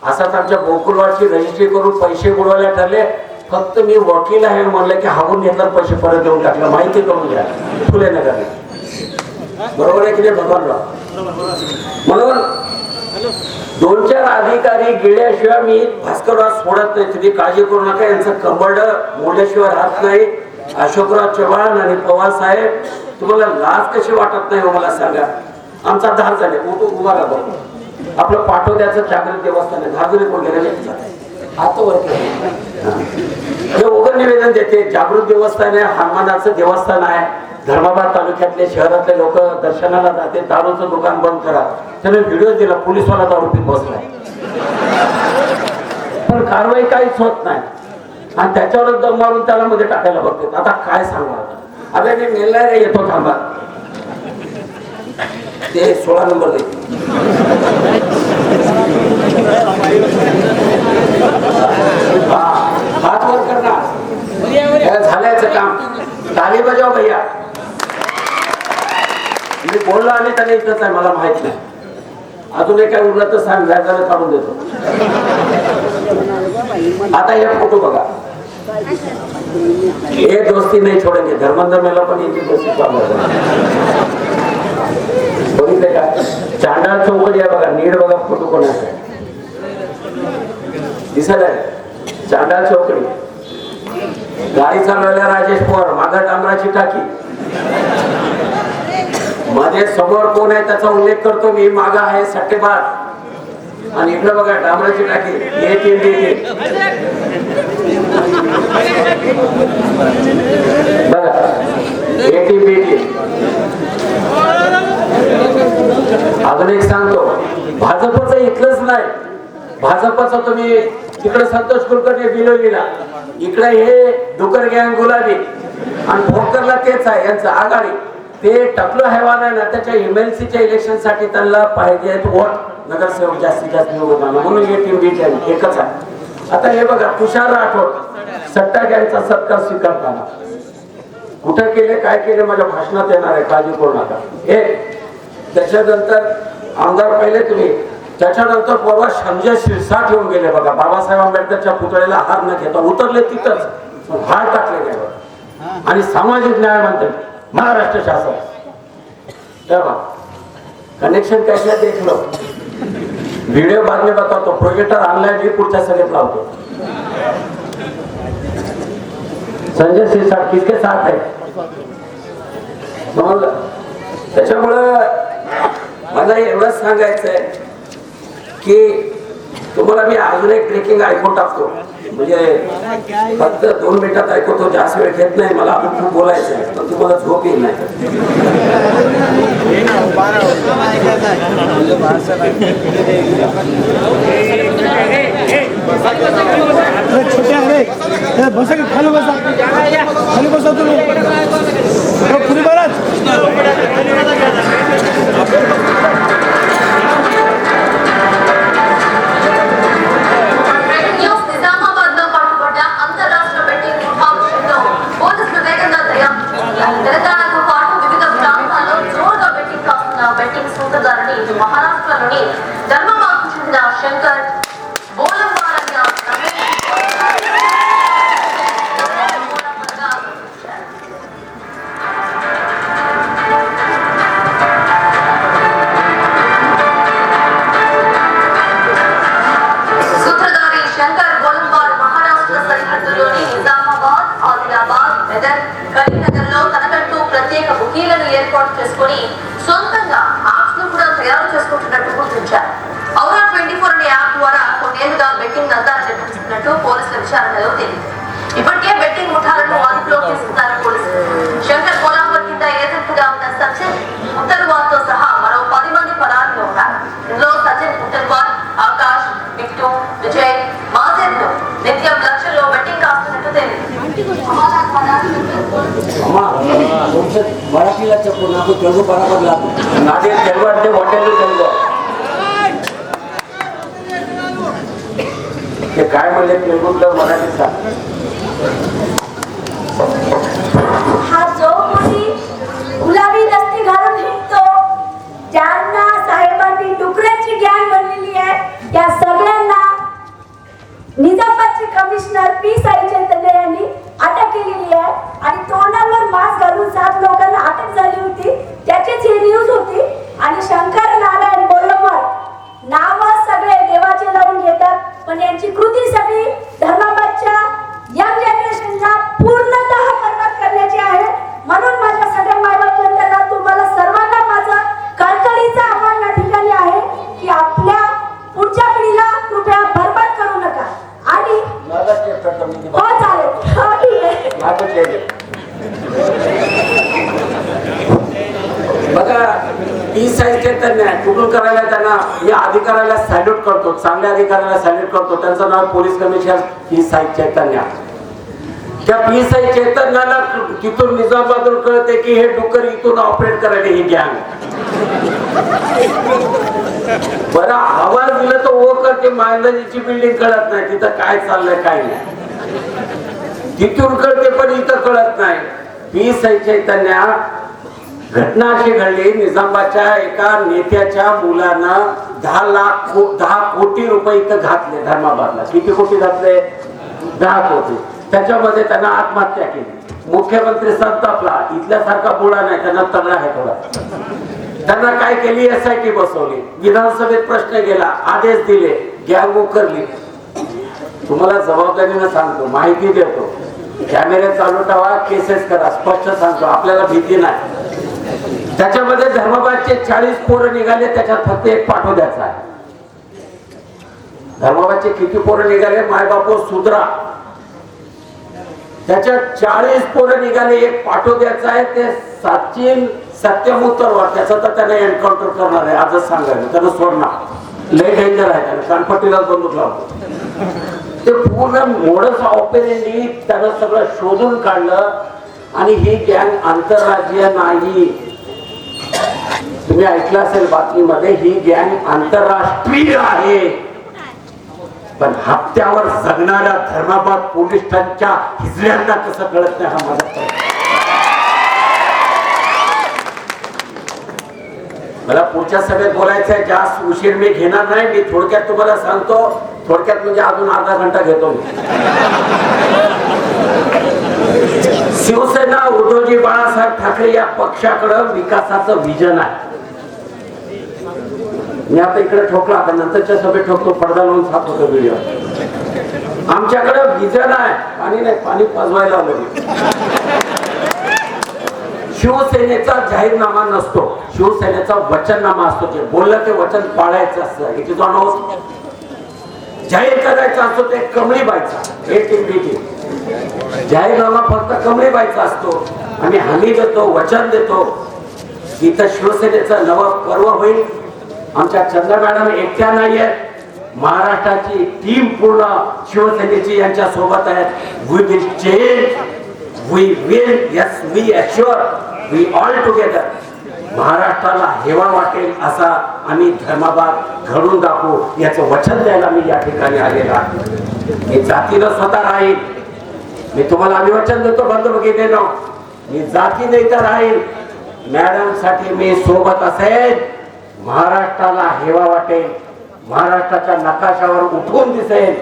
असाच आमच्या गोकुळवाडची रजिस्ट्री करून पैसे बुडवायला ठरले. फक्त मी वकील आहे म्हणलं की हागून घेतला पैसे परत देऊन टाकलं, माहिती करून घ्या फुले नगर. बरोबर आहे की नाही भगवानराव? म्हणून 2-4 अधिकारी गेल्याशिवाय मी भास्करराव सोडत नाही. तुम्ही काळजी करू नका, यांचं कंबरड मोडल्याशिवाय राहत नाही. अशोकराव चव्हाण आणि पवार साहेब, तुम्हाला लाज कशी वाटत नाही मला सांगा. आमचा धार झाले उभा राहतो. आपलं पाठवद्याचं जागृत देवस्थान आहे, धारजुरी कोण गेलेले हात वर हे उघड निवेदन देते. जागृत देवस्थान आहे, हनुमानाचं देवस्थान आहे. धर्माबाद तालुक्यातले शहरातले लोक दर्शनाला जाते. दारूचं दुकान बंद करा. त्याने व्हिडिओ दिला, पोलिसवाला दारू पीत बसलाय, पण कारवाई काहीच होत नाही. आणि त्याच्यावर दम मारून त्याला मध्ये टाकायला बघतात. आता काय सांगणार? अरे मी मेलला रे, येतो थांबा. ते 16 नंबर देते. हात वर करणार, झाल्याचं काम. ताली बजाव भैया. मी बोललो आणि त्याने इथंच आहे, मला माहित नाही. अजून एक काय उरलं तर सांग, व्याजाला काढून देतो. आता हे फोटो बघा. हे दोस्ती नाही छोडेंगे. धर्मेंद्र मेला पण यांची दोस्ती चालू बघितले का? चांडाळ चौकडी आहे बघा, नीट बघा फोटो कोणाचा आहे दिसत आहे. चांडाळ चौकडी. गाडी चालवायला राजेश पवार, मागा डांबराची टाकी. मध्ये समोर कोण आहे त्याचा उल्लेख करतो मी. मागा आहे सट्टेबाज आणि इकडे बघा डांबराची टाकी. बघा अजून एक सांगतो, भाजपचं इथलंच नाही. भाजपचं तुम्ही तिकडे संतोष कुलकर्णी बिलोलीला, इकडे हे डुकर गँग गुलाबी आणि भोकरला तेच आहे यांचं आघाडी. ते टकलो हैवान आहे ना, त्याच्या MLCच्या इलेक्शन साठी त्यांना पाहिजे वोट, नगरसेवक जास्तीत जास्त निवडून आणा म्हणून हे टीम बीट एकच आहे. आता हे बघा, तुषार राठोड सट्टा गँगचा सत्कार स्वीकारताना कुठं केले काय केले माझ्या भाषणात येणार आहे, काळजी करू नका. हे त्याच्यानंतर आमदार पहिले तुम्ही, त्याच्यानंतर परवा संजय शिरसाट येऊन गेले बघा. बाबासाहेब आंबेडकरच्या पुतळ्याला हार न घेता उतरले, तिथंच हार टाकले गेले. आणि सामाजिक न्याय मंत्री महाराष्ट्र शासन कनेक्शन कैसे देख लो. व्हिडिओ बाद में बतातो. प्रोजेक्टर ऑनलाइन मी पुढच्या सगळ्यात लावतो. संजय शिरसाट किसके साथ है? त्याच्यामुळं मला एवढंच सांगायचंय की तुम्हाला मी अजून एक ब्रेकिंग ऐकून टाकतो. म्हणजे फक्त 2 मिनिटात ऐकवतो, जास्त वेळ घेत नाही. मला आपण खूप बोलायचं आहे, पण तुम्हाला झोप येईल नाही. खाली बसा तुम्ही पुरी महाराज. తెలంగాణతో పాటు వివిధ ప్రాంతాల్లో జోరుగా బెట్టింగ్ కాస్తున్న బెట్టింగ్ సూత్రధారిని మహారాష్ట్రలోని ధర్మబాద్కు చెందిన శంకర్ బోలంవాలన్న సూత్రధారి శంకర్ బోలంవాల్ మహారాష్ట్ర సరిహద్దులోని నిజామాబాద్, ఆదిలాబాద్, మెదక్, కరీంనగర్ లో తనకంటూ ప్రత్యేక బుకీలను ఏర్పాటు చేసుకుని సొంతంగా యాప్స్ ను కూడా తయారు చేసుకుంటున్నట్టు గుర్తించారు. ఔరా 24 అనే యాప్ ద్వారా కొన్నేళ్లుగా బెట్టింగ్ దందాలు నిర్వహిస్తున్నట్టు పోలీసుల విచారణలో తేలింది. ఇప్పటికే బెట్టింగ్ ముఠాలను అదుపులోకి తీసుకున్నారు పోలీసులు. శంకర్ కోలాపూర్ కింద ఏజెంట్గా ఉన్న సచిన్ ఉత్తర్వాల్ తో సహా మరో 10 మంది పరారీలో ఉన్నారు. ఇందులో సచిన్ ఉత్తర్వాల్, ఆకాష్, బిట్టు, విజయ్, మాజెన్ తో నిత్యం లక్షల్లో బెట్టింగ్ కాస్తున్నట్టు తేలింది. मराठीला चप्पू नाको तेलगू बराबर लागू नादे तेलगू అంటే होटेल तेलगू हे काय म्हणले तेलगूतलं मराठी सांग. हा जो कोणी गुलाबी दस्ती घालून हिंडतो, ज्यांना साहेबांनी डुकऱ्याची गँग बनलेली आहे, त्या सगळ्यांना निजामाबादचे कमिशनर पी साई चैतन्य यांनी अटक केलेली आहे आणि तोंडावर मास्क घालून 7 लोकांना अटक झाली होती. त्याचीच ही न्यूज होती. आणि शंकर नारायण बोलमर नाव सगळे देवाचे लावून घेतात, पण यांची कृती सगळी धर्माबादच्या यंग जनरेशनला पूर्णतः बरबाद करण्याची आहे. म्हणून माझ्या सगळ्या मायबाप जनतेला, तुम्हाला सर्वांना माझं कळकळीचं आव्हान या ठिकाणी आहे की आपल्या पुढच्या पिढीला कृपया बरबाद करू नका. आणि हो चालेल, हो ठीक आहे. बघा पी साई चैतन्य कुठून करायला त्यांना या अधिकाऱ्याला सॅल्यूट करतो, चांगल्या अधिकाऱ्याला सॅल्यूट करतो. त्यांचं नाव पोलीस कमिशनर पी साई चैतन्य. त्या पी साई चैतन्याला तिथून निजामाबादून कळते की हे डुक्कर इथून ऑपरेट करायला ही गँग. बरं आवाज दिला तर ओ करते. मांदाजीची बिल्डिंग कळत नाही तिथं काय चाललंय काय नाही. तिथून कळते पण इथं कळत नाही. पी साई चैतन्य घटना अशी घडली, निजामाबादच्या एका नेत्याच्या मुलानं 10 कोटी रुपये इथं घातले धर्माबादला. किती कोटी घातले? 10 कोटी. त्याच्यामध्ये त्यांना आत्महत्या केली. मुख्यमंत्री संतापला. इथल्यासारखा बुडा नाही, त्यांना तगडा आहे थोडा. त्यांना काय केली? SIT बसवली. विधानसभेत प्रश्न गेला, आदेश दिले, गँग उकरली. तुम्हाला जबाबदारीने सांगतो, माहिती देतो, कॅमेरे चालू ठेवा, केसेस करा, स्पष्ट सांगतो, आपल्याला भीती नाही. त्याच्यामध्ये धर्माबादचे 40 पोरं निघाले, त्याच्यात फक्त एक पाठवद्याचा आहे. धर्माबादचे किती पोरं निघाले? मायबापो सुधरा. त्याच्यात 40 पोरं निघाले, एक पाठवद्याचा आहे. ते सचिन सत्यमुत्तरवर, त्याचा तर त्याने एन्काउंटर करणार आहे, आजच सांगायचं. त्यानं सोडणार, लय डेंजर आहे. त्यानं कानपट्टीला बंदूक लावतो. ते पूर्ण मोडस ऑपरेंडी त्यानं सगळं शोधून काढलं. आणि ही गँग आंतरराज्यीय नाही. तुम्ही ऐकलं असेल बातमीमध्ये, ही गँग आंतरराष्ट्रीय आहे. पण हप्त्यावर जगणाऱ्या धर्माबाद पोलीस स्टेशनच्या हिजड्यांना कसं कळत नाही हा माझा प्रश्न. मला पुढच्या सभेत बोलायचं आहे, जास्त उशीर मी घेणार नाही. मी थोडक्यात तुम्हाला सांगतो, थोडक्यात म्हणजे अजून अर्धा घंटा घेतो मी. शिवसेना उद्धवजी बाळासाहेब ठाकरे या पक्षाकडे विकासाचं विजन आहे. मी आता इकडे ठोकला, आता नंतरच्या सभेत ठोकतो, पडदा लावून साफ होतो व्हिडिओ. आमच्याकडे विजन आहे. पाणी नाही, पाणी पाजवायला हवं. शिवसेनेचा जाहीरनामा नसतो, शिवसेनेचा वचननामा असतो. जे बोललं ते वचन पाळायचं असतं. It is on oath. जाहीर करायचा असतो ते कमळीबाईचा, जाहीरनामा फक्त कमळीबाईचा असतो. आम्ही हमी देतो, वचन देतो. इथं शिवसेनेचं नवं पर्व होईल. आमच्या चंद्र मॅडम एकट्या नाही आहेत, महाराष्ट्राची टीम पूर्ण शिवसेनेची यांच्या सोबत आहे. We will change, we will, yes we assure, we all together. महाराष्ट्राला हेवा वाटेल असा आम्ही धर्माबाद घडून दाखवू, याचं वचन द्यायला मी या ठिकाणी आलेला आहे. मी जातीनं स्वतः राहील. मी तुम्हाला आम्ही वचन देतो, बंधुभगी देणं, मी जाती नाही तर राहील. मॅडम साठी मी सोबत असेल. महाराष्ट्राला हेवा वाटेल, महाराष्ट्राच्या नकाशावर उठून दिसेल.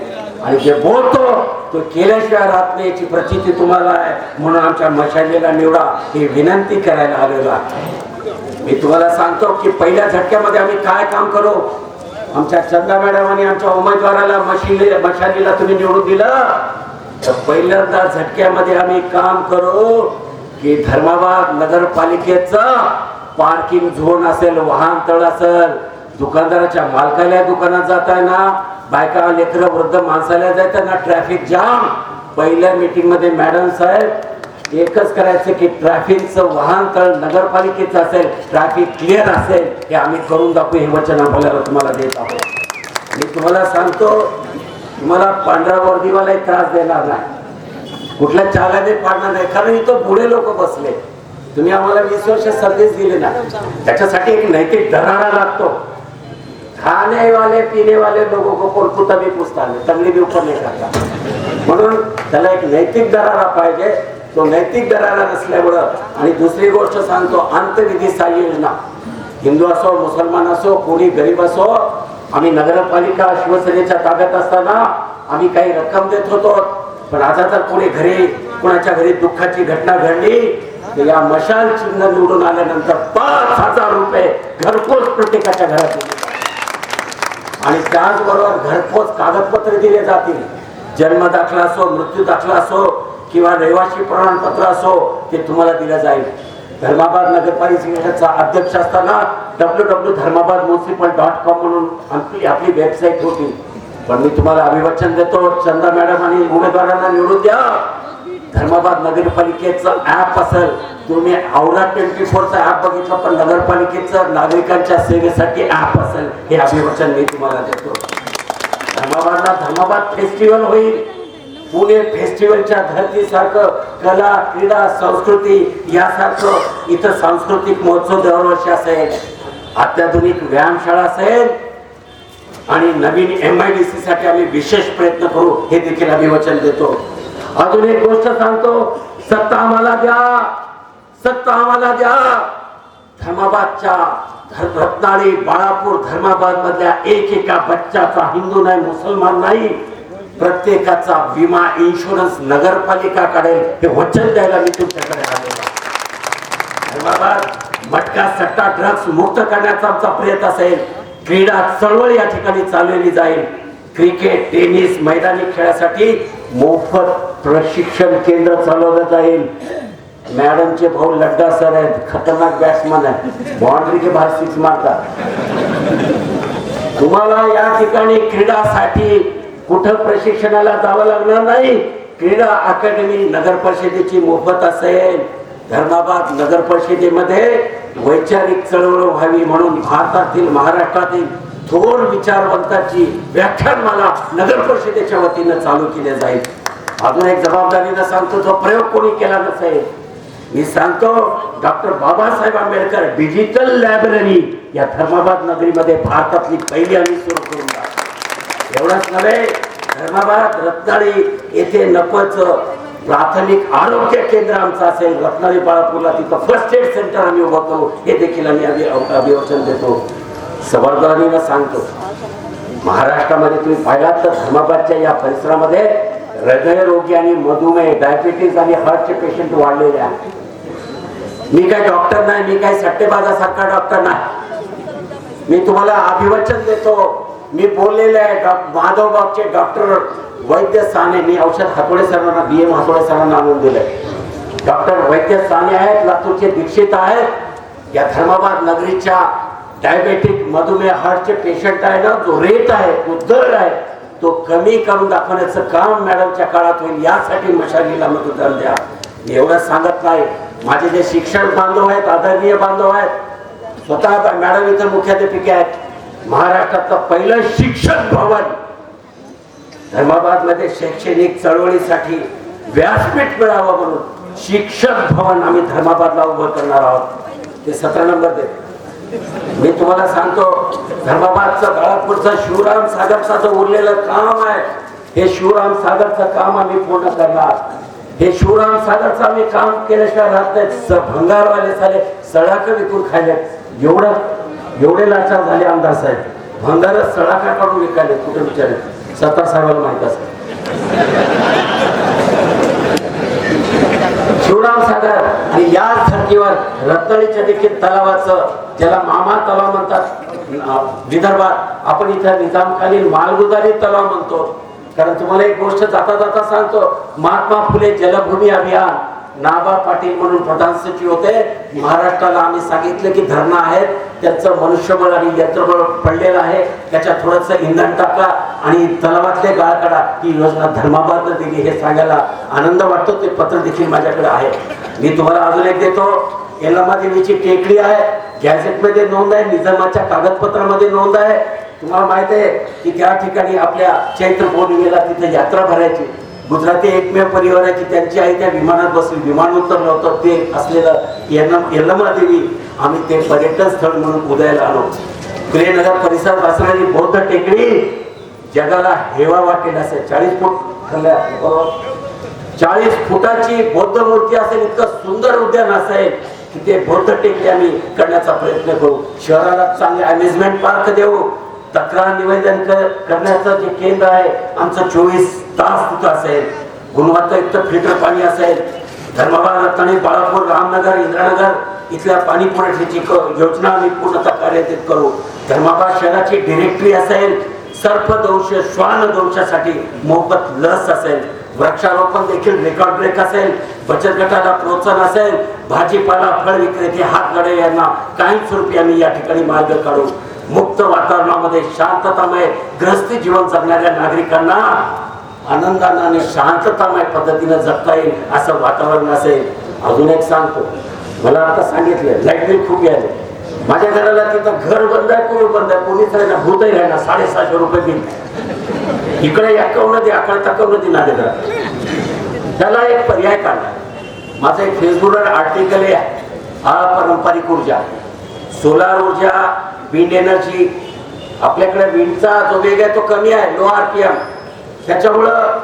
आणि जे बोलतो तो केल्याशिवाय राहत नाही याची प्रचिती तुम्हाला आहे. म्हणून आमच्या मशालीला निवडा ही विनंती करायला आलेलो आहे. मी तुम्हाला सांगतो की पहिल्या झटक्यामध्ये आम्ही काय काम करू. आमच्या चंदा मॅडम आणि आमच्या उमेदवाराला मशालीला तुम्ही निवडून दिलं तर पहिल्यांदा झटक्यामध्ये आम्ही काम करू की धर्माबाद नगरपालिकेचं पार्किंग झोन असेल, वाहन तळ असेल, दुकानदाराच्या मालकाला दुकानात जाताय ना, बायका लेकरं वृद्ध माणसाला जायचं ना, ट्रॅफिक जाम. पहिल्या मीटिंग मध्ये मॅडम साहेब एकच करायचं की ट्रॅफिकचं वाहन तळ नगरपालिकेचं असेल, ट्रॅफिक क्लिअर असेल, हे आम्ही करून दाखवू. हे वचन आपल्याला तुम्हाला देत आहोत. मी तुम्हाला सांगतो, तुम्हाला पांढरा वर्दीवाला त्रास देणार नाही, कुठल्या चालाने पाडणार नाही. कारण इथं पुढे लोक बसले. तुम्ही आम्हाला 20 वर्ष सर्व्हिस दिली ना, त्याच्यासाठी एक नैतिक दरारा लागतो. खाने वाले पीने वाले लोगों को कोलकुता भी पूछता है, तंगड़ी भी ऊपर नहीं करता. म्हणून त्याला एक नैतिक दरारा पाहिजे. तो नैतिक दरारा नसल्यामुळं. आणि दुसरी गोष्ट सांगतो, अंतविधी सहाय्य योजना, हिंदू असो मुसलमान असो कोणी गरीब असो, आम्ही नगरपालिका शिवसेनेच्या ताब्यात असताना आम्ही काही रक्कम देत होतो, पण आता जर कोणी घरी कोणाच्या घरी दुःखाची घटना घडली तर या मशाल चिन्ह निवडून आल्यानंतर 5,000 रुपये घरपोच प्रत्येकाच्या घरात दिले जातील. आणि त्याचबरोबर घरपोच कागदपत्र दिले जातील. जन्म दाखला असो, मृत्यू दाखला असो किंवा रहिवासी प्रमाणपत्र असो, ते तुम्हाला दिलं जाईल. धर्माबाद नगरपालिकेचा अध्यक्ष असताना www.dharmabadmunicipal.com म्हणून आपली वेबसाईट होती. पण मी तुम्हाला अभिवचन देतो, चंदा मॅडम आणि उमेदवारांना निवडून द्या. धर्माबाद नगरपालिकेचं ऍप असेल, तुम्ही औरा 24चा ऍप बघितलं, पण नगरपालिकेचं नागरिकांच्या सेवेसाठी ऍप असेल, हे अभिवचन मी तुम्हाला देतो. धर्माबादला धर्माबाद फेस्टिवल होईल. पुणे फेस्टिवलच्या धर्तीसारखं कला, क्रीडा, संस्कृती यासारखं इथं सांस्कृतिक महोत्सव दरवर्षी असेल. अत्याधुनिक व्यायामशाळा असेल आणि नवीन MIDC साठी आम्ही विशेष प्रयत्न करू, हे देखील आम्ही वचन देतो. अजून एक गोष्ट सांगतो, सत्ता आम्हाला द्या, सत्ता आम्हाला द्या. धर्माबादच्या रत्नागिरी, बाळापूर, धर्माबाद मधल्या एका बच्चाचा, हिंदू नाही मुसलमान नाही, प्रत्येकाचा विमा इन्शुरन्स नगरपालिका काढेल, हे वचन द्यायला मी तुमच्याकडे आलेलो. धर्माबाद मटका, सट्टा, ड्रग्स मुक्त करण्याचा आमचा प्रयत्न असेल. क्रीडा चळवळ या ठिकाणी चालवली जाईल. क्रिकेट, टेनिस, मैदानी खेळासाठी मोफत प्रशिक्षण केंद्र चालवलं जाईल. मॅडमचे भाऊ लड्डा सर आहेत, खतरनाक बॅट्समन आहेत, बाउंड्री के बाहेर सिक्स मारतात. तुम्हाला या ठिकाणी क्रीडासाठी कुठं प्रशिक्षणाला जावं लागणार नाही. क्रीडा अकादमी नगर परिषदेची मोफत असेल. धर्माबाद नगर परिषदेमध्ये वैचारिक चळवळ व्हावी म्हणून भारतातील, महाराष्ट्रातील थोर विचारवंताची व्याख्यानमाला नगर परिषदेच्या वतीनं चालू केली जाईल. अजून एक जबाबदारीनं सांगतो, जो प्रयोग कोणी केला नसेल, मी सांगतो, doctor Babasaheb Ambedkar digital library या धर्माबाद नगरीमध्ये भारतातली पहिली आम्ही सुरू करून टाकू. एवढंच नव्हे, धर्माबाद रत्नागिरी येथे नफच प्राथमिक आरोग्य केंद्र आमचं असेल. रत्नागिरी, बाळापूरला तिथं फर्स्ट एड सेंटर आम्ही उभं करू, हे देखील आम्ही अभिवचन देतो. खबरदारीनं सांगतो, महाराष्ट्रामध्ये तुम्ही पाहिलात तर धर्माबादच्या या परिसरामध्ये हृदयरोगी आणि मधुमेह, डायबिटीज आणि हार्टचे पेशंट वाढलेले आहेत. मी काय डॉक्टर नाही, मी काय सट्टेबाजासारखा डॉक्टर नाही. मी तुम्हाला अभिवचन देतो. मी बोललेले आहे, माधवबागचे डॉक्टर वैद्य साने, मी औषध हातोडे सरांना, BM हातोडे सरांना आणून दिलंय. डॉक्टर वैद्य साने आहेत, लातूरचे दीक्षित आहेत. या धर्माबाद नगरीच्या डायबेटिक, मधुमेह, हार्टचे पेशंट आहे ना, जो रेट आहे, तो दर आहे, तो कमी करून दाखवण्याचं काम मॅडमच्या काळात होईल. यासाठी मशालीला मतदान द्या. एवढं सांगत नाही, माझे जे शिक्षक बांधव आहेत, आदरणीय बांधव आहेत, स्वतः मॅडम इथं मुख्याध्यापिका आहेत. महाराष्ट्रातलं पहिलं शिक्षक भवन धर्माबाद मध्ये शैक्षणिक चळवळीसाठी व्यासपीठ मिळावं म्हणून शिक्षक भवन आम्ही धर्माबादला उभं करणार आहोत. ते 17 नंबर दे. मी तुम्हाला सांगतो, धर्माबादचं, बाळापूरचं, शिवराम सागरचं जो उरलेलं काम आहे, हे शिवराम सागरचं काम आम्ही पूर्ण करणार. हे शिवराम सागरचं आम्ही काम केल्याशिवाय राहत नाही. भंगारवाले साले सडाक विकून खायले, एवढे लाचार झाले आमदार साहेब. भंगार सडाका काढून विकायले, कुठे विचारले, सत्ता साहेबांना माहित असेल. शिवराम सागर आणि या धर्तीवर रत्नागिरीच्या देखील तलावाचं, ज्याला मामा तलाव म्हणतात विदर्भात, आपण इथं निजामकालीन मालगुजारी तलाव म्हणतो. कारण तुम्हाला एक गोष्ट जाता जाता सांगतो, महात्मा फुले जलभूमी अभियान, नाबा पाटील म्हणून प्रधान सचिव होते. महाराष्ट्राला आम्ही सांगितलं की धरणं आहेत, त्याचं मनुष्यबळ आणि यंत्रबळ पडलेलं आहे, त्याच्यात थोडंसं इंधन टाका आणि तलावातले गाळ काढा. ही योजना धर्माबादनं दिली, हे सांगायला आनंद वाटतो. ते पत्र देखील माझ्याकडे आहे. मी तुम्हाला अजून एक देतो. यल्लमा देवीची टेकडी आहे, गॅझेटमध्ये नोंद आहे, निजामाच्या कागदपत्रामध्ये नोंद आहे. तुम्हाला माहित आहे की त्या ठिकाणी आपल्या चैत्र पौर्णिमेला तिथे यात्रा भरायची. गुजराती एकमेव परिवार आहे की त्यांची आई त्या विमानात बसली, विमान उतरलं होतं, ते असलेलं यल्लमा देवी आम्ही ते पर्यटन स्थळ म्हणून उदयाला आलो. प्रियनगर परिसरात असणारी बौद्ध टेकडी जगाला हेवा वाटेल असेल. 40 फूट 40 फुटाची बौद्ध मूर्ती असेल, इतकं सुंदर उद्यान असेल की ते बौद्ध टेकडी आम्ही करण्याचा प्रयत्न करू. शहराला चांगले अम्युजमेंट पार्क देऊ. तक्रार निवेदन करण्याचं जे केंद्र आहे आमचं 24 तास तिथं असेल, गुणवत्तायुक्त फिल्टर पाणी असेल, धर्माबाद, रत्नागिरी, बाळापूर, रामनगर, इंद्रानगर इथल्या पाणी पुरवठ्याची योजना आम्ही पूर्णतः कार्यान्वित करू. धर्माबाद शहराची डिरेक्टरी असेल, सर्पदंश, श्वानदंशासाठी मोफत लस असेल, वृक्षारोपण देखील रेकॉर्ड ब्रेक असेल, बचत गटाला प्रोत्साहन असेल, भाजीपाला, फळ विक्रेते, हातगाडे यांना काही स्वरूपी आम्ही या ठिकाणी मार्ग काढू. मुक्त वातावरणामध्ये शांततामय गृहस्थी जीवन जगणाऱ्या नागरिकांना आनंदाने आणि शांततामय पद्धतीने जगता येईल असं वातावरण असेल. अजून एक सांगतो, मला आता सांगितलं लाईट बिल खूप यायले. माझ्या घराला तिथं घर बंद आहे, कुलूप बंद आहे, कोणीच राहिना, भूतही राहिना, 750 रुपये बिल. इकडे याकव नदी, आकडे तकव नदी नादे करा. त्याला एक पर्याय काढला. माझं एक फेसबुकवर आर्टिकल आहे, अपारंपरिक ऊर्जा, सोलार ऊर्जा, विंड एनर्जी. आपल्याकडे विंडचा जो वेग आहे तो कमी आहे, लो RPM. त्याच्यामुळं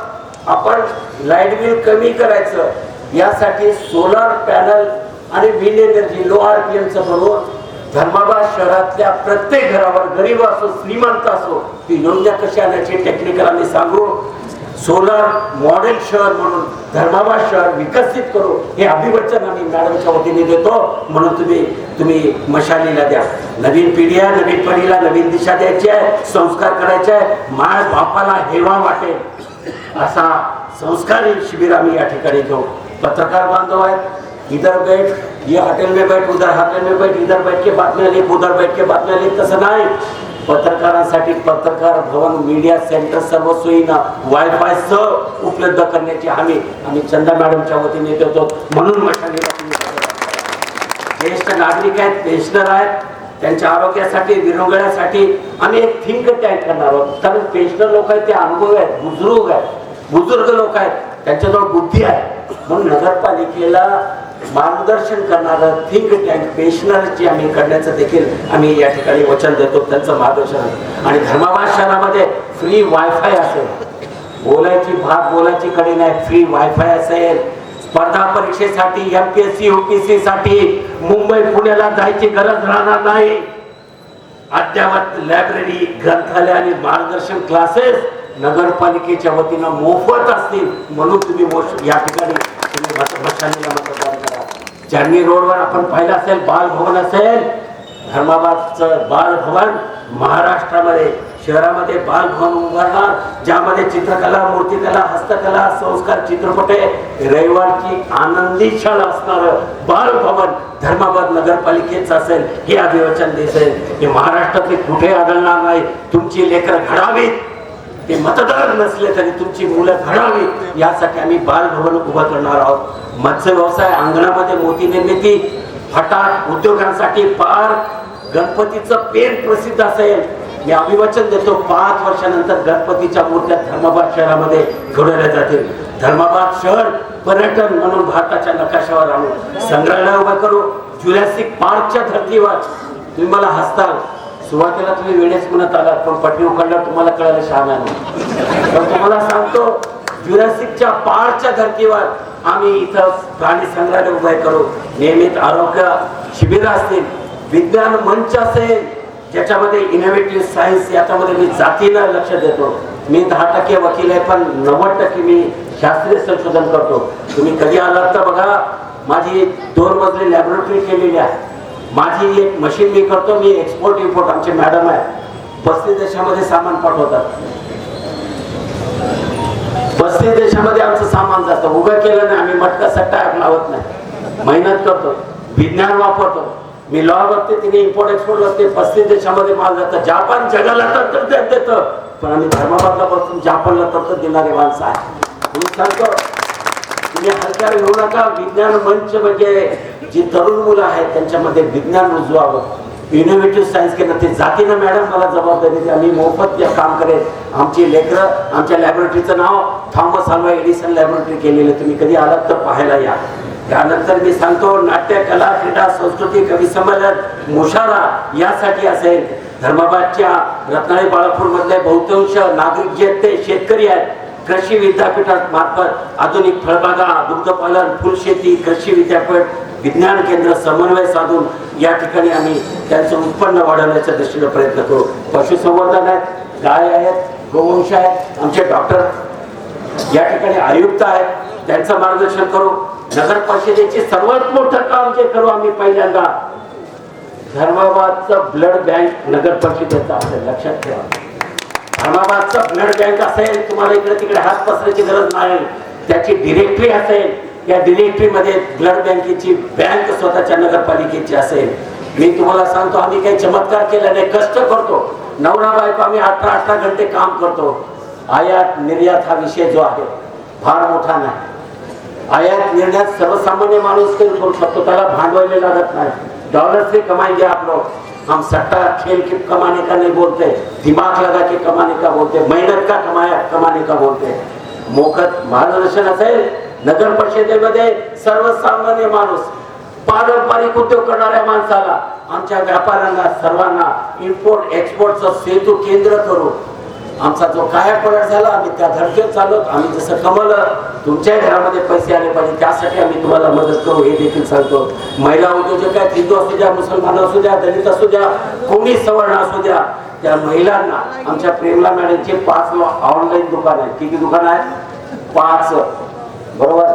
आपण लाईट बिल कमी करायचं यासाठी सोलार पॅनल आणि विंड एनर्जी लो RPMचं बनवून धर्माबाद शहरातल्या प्रत्येक घरावर, गरीब असो श्रीमंत असो, ती योजना कशी आणायची टेक्निकल आम्ही सांगू. सोलार मॉडेल शहर म्हणून धर्माबाद शहर विकसित करू हे अभिवचन आम्ही मॅडमच्या वतीने देतो. म्हणून तुम्ही मशालीला द्या. नवीन पिढी आहे, नवीन पिढीला नवीन दिशा द्यायची आहे, संस्कार करायचे आहे, माय बापाला हेवा वाटेल असा संस्कारी शिबिर आम्ही या ठिकाणी घेऊ. पत्रकार बांधव आहेत, इधर बैठ, ये होटल में बैठ, उधर होटल में बैठ, इधर बैठ के बातम्या लिख, उधर बैठ के बातम्या लिख, तसं नाही. पत्रकारांसाठी पत्रकार भवन, मीडिया सेंटर सर्व सोयीना वायफाय सह उपलब्ध करण्याची आम्ही चंदा मॅडमच्या वतीने देतो. म्हणून मशालीला ज्येष्ठ नागरिक आहेत, पेन्शनर आहेत, त्यांच्या आरोग्यासाठी, विरंगुळ्यासाठी आम्ही एक थिंक टँक करणार आहोत. कारण पेन्शनर लोक आहेत ते अनुभव आहेत, बुजुर्ग लोक आहेत, त्यांच्याजवळ बुद्धी आहे. म्हणून नगरपालिकेला मार्गदर्शन करणारं थिंक टँक पेन्शनरची आम्ही करण्याचं देखील आम्ही या ठिकाणी वचन देतो. त्यांचं मार्गदर्शन. आणि धर्माबाद शहरामध्ये फ्री वायफाय असेल, बोलायची कडे नाही, फ्री वायफाय असेल. स्पर्धा परीक्षेसाठी, MPSC UPSC साठी मुंबई पुण्याला जायची गरज राहणार नाही. अद्यावत लायब्ररी, ग्रंथालय आणि मार्गदर्शन क्लासेस नगरपालिकेच्या वतीनं मोफत असतील. म्हणून तुम्ही या ठिकाणी मशालीला मतदान करा. चांदणी रोडवर आपण पाहिलं असेल बालभवन असेल, धर्माबादचं बालभवन महाराष्ट्रामध्ये शहरामध्ये बालभवन उभारणार, ज्यामध्ये चित्रकला, मूर्तिकला, हस्तकला, संस्कार, चित्रपटे, रविवारची आनंदी क्षण असणार बालभवन धर्माबाद नगरपालिकेचं असेल. हे अभिवचन दिसेल. हे महाराष्ट्रातले कुठे आढळणार नाही. तुमची लेकरं घडावीत, ते मतदार नसले तरी तुमची मुलं घडावी यासाठी आम्ही बालभवन उभं करणार आहोत. मत्स्य व्यवसाय, अंगणामध्ये मोती निर्मिती, फटाक उद्योगांसाठी पार्क, गणपतीचं पेन प्रसिद्ध असेल. मी अभिवचन देतो, 5 वर्षानंतर गणपतीच्या मूर्त्या धर्माबाद शहरामध्ये घडवल्या जातील. धर्माबाद शहर पर्यटन म्हणून भारताच्या नकाशावर आणू, संग्रहालय उभं करू. ज्युरॅसिक पार्कच्या धर्तीवर तुम्ही मला हसताल, सुरुवातीला तुम्ही वेळेस म्हणत आलात, पण पटरी उकडल्यावर तुम्हाला कळायला शहाण्यानं. पण तुम्हाला सांगतो, ज्युरॅसिकच्या पार्कच्या धर्तीवर आम्ही इथं प्राणी संग्रहालय उभे करू. नियमित आरोग्य शिबिर असतील, विज्ञान मंच असेल, ज्याच्यामध्ये इनोव्हेटिव्ह सायन्स याच्यामध्ये मी जातीनं लक्ष देतो. मी 10% वकील आहे, पण 90% मी शास्त्रीय संशोधन करतो. तुम्ही कधी आलात तर बघा, माझी 2 मजली लॅबोरेटरी केलेली आहे. माझी एक मशीन मी करतो, मी एक्सपोर्ट इम्पोर्ट, आमचे मॅडम आहे 35 देशामध्ये सामान पाठवतात. 35 देशामध्ये आमचं सामान जातं. उभं केलं नाही आम्ही, मटका सट्टा लावत नाही, मेहनत करतो, विज्ञान वापरतो. मी लॉ बघते, तिने इम्पोर्ट एक्सपोर्ट बघते. 35 देशामध्ये माल जातं. जापान जगाला तर देतं, पण आम्ही धर्माबादला बसून जापानला तर देणारे माणसं आहे. मी सांगतो, तुम्ही हलक्या घेऊ नका. विज्ञान मंच म्हणजे जी तरुण मुलं आहेत त्यांच्यामध्ये विज्ञान रुजवावं, इनोव्हेटिव्ह सायन्स केलं. ते जातीनं मॅडम मला जबाबदारी द्या, मी मोफत काम करेन. आमची लेकरं, आमच्या लॅबोरेटरीचं नाव थॉमस अल्वा एडिसन लॅबोरेटरी केलेलं. तुम्ही कधी आलात तर पाहायला या. त्यानंतर मी सांगतो, नाट्य, कला, क्रीडा, संस्कृती, कवी संमेलन, मुशारा यासाठी असेल. धर्माबादच्या रत्नागिरी, बाळापूर मधले बहुतांश नागरिक जे आहेत ते शेतकरी आहेत. कृषी विद्यापीठात मार्फत आधुनिक फळबागा, दुग्धपालन, फुलशेती, कृषी विद्यापीठ, विज्ञान केंद्र समन्वय साधून या ठिकाणी आम्ही त्यांचं उत्पन्न वाढवण्याच्या दृष्टीने प्रयत्न करू. पशुसंवर्धन आहेत, गाय आहेत, गोवंश आहेत, आमचे डॉक्टर या ठिकाणी आयुक्त आहेत, त्यांचं मार्गदर्शन करू. नगर परिषदेचे सर्वात मोठं काम जे करू आम्ही पहिल्यांदा धर्माबादचं ब्लड बँक नगर परिषदेचं असेल, लक्षात ठेवा. धर्माबादचं ब्लड बँक असेल, तुम्हाला इकडे तिकडे हात पसरायची गरज नाही. त्याची डिरेक्टरी असेल, या डिरेक्टरीमध्ये ब्लड बँकेची बँक स्वतःच्या नगरपालिकेची असेल. मी तुम्हाला सांगतो, आम्ही काही चमत्कार केला नाही, कष्ट करतो. नवरा बायको आम्ही 18 घंटे काम करतो. आयात निर्यात हा विषय जो आहे फार मोठा नाही. आयात निर्यात सर्वसामान्य माणूस करू शकतो, त्याला भांडवल लागत नाही. डॉलर से कमाएंगे आप लोग, हम सट्टा खेल के कमाने का नहीं बोलते, दिमाग लगा के कमाने का बोलते, मेहनत का कमाने का बोलते. मोफत मार्गदर्शन असेल नगर परिषदेमध्ये सर्वसामान्य माणूस, पारंपरिक उद्योग करणाऱ्या माणसाला, आमच्या व्यापाऱ्यांना सर्वांना इम्पोर्ट एक्सपोर्टचं सेतू केंद्र करू. आमचा जो कायापलट झाला आम्ही त्या धडकेत चाललो. आम्ही जसं कमवलं तुमच्या घरामध्ये पैसे आले पाहिजे त्यासाठी आम्ही तुम्हाला मदत करू हे देखील सांगतो. महिला उद्योजक आहेत, हिंदू असू द्या, मुसलमान असू द्या, दलित असू द्या, कोणी सवर्ण असू द्या, त्या महिलांना आमच्या प्रेमला मॅडमचे 5 ऑनलाईन दुकान आहेत. किती दुकान आहेत? 5. बरोबर,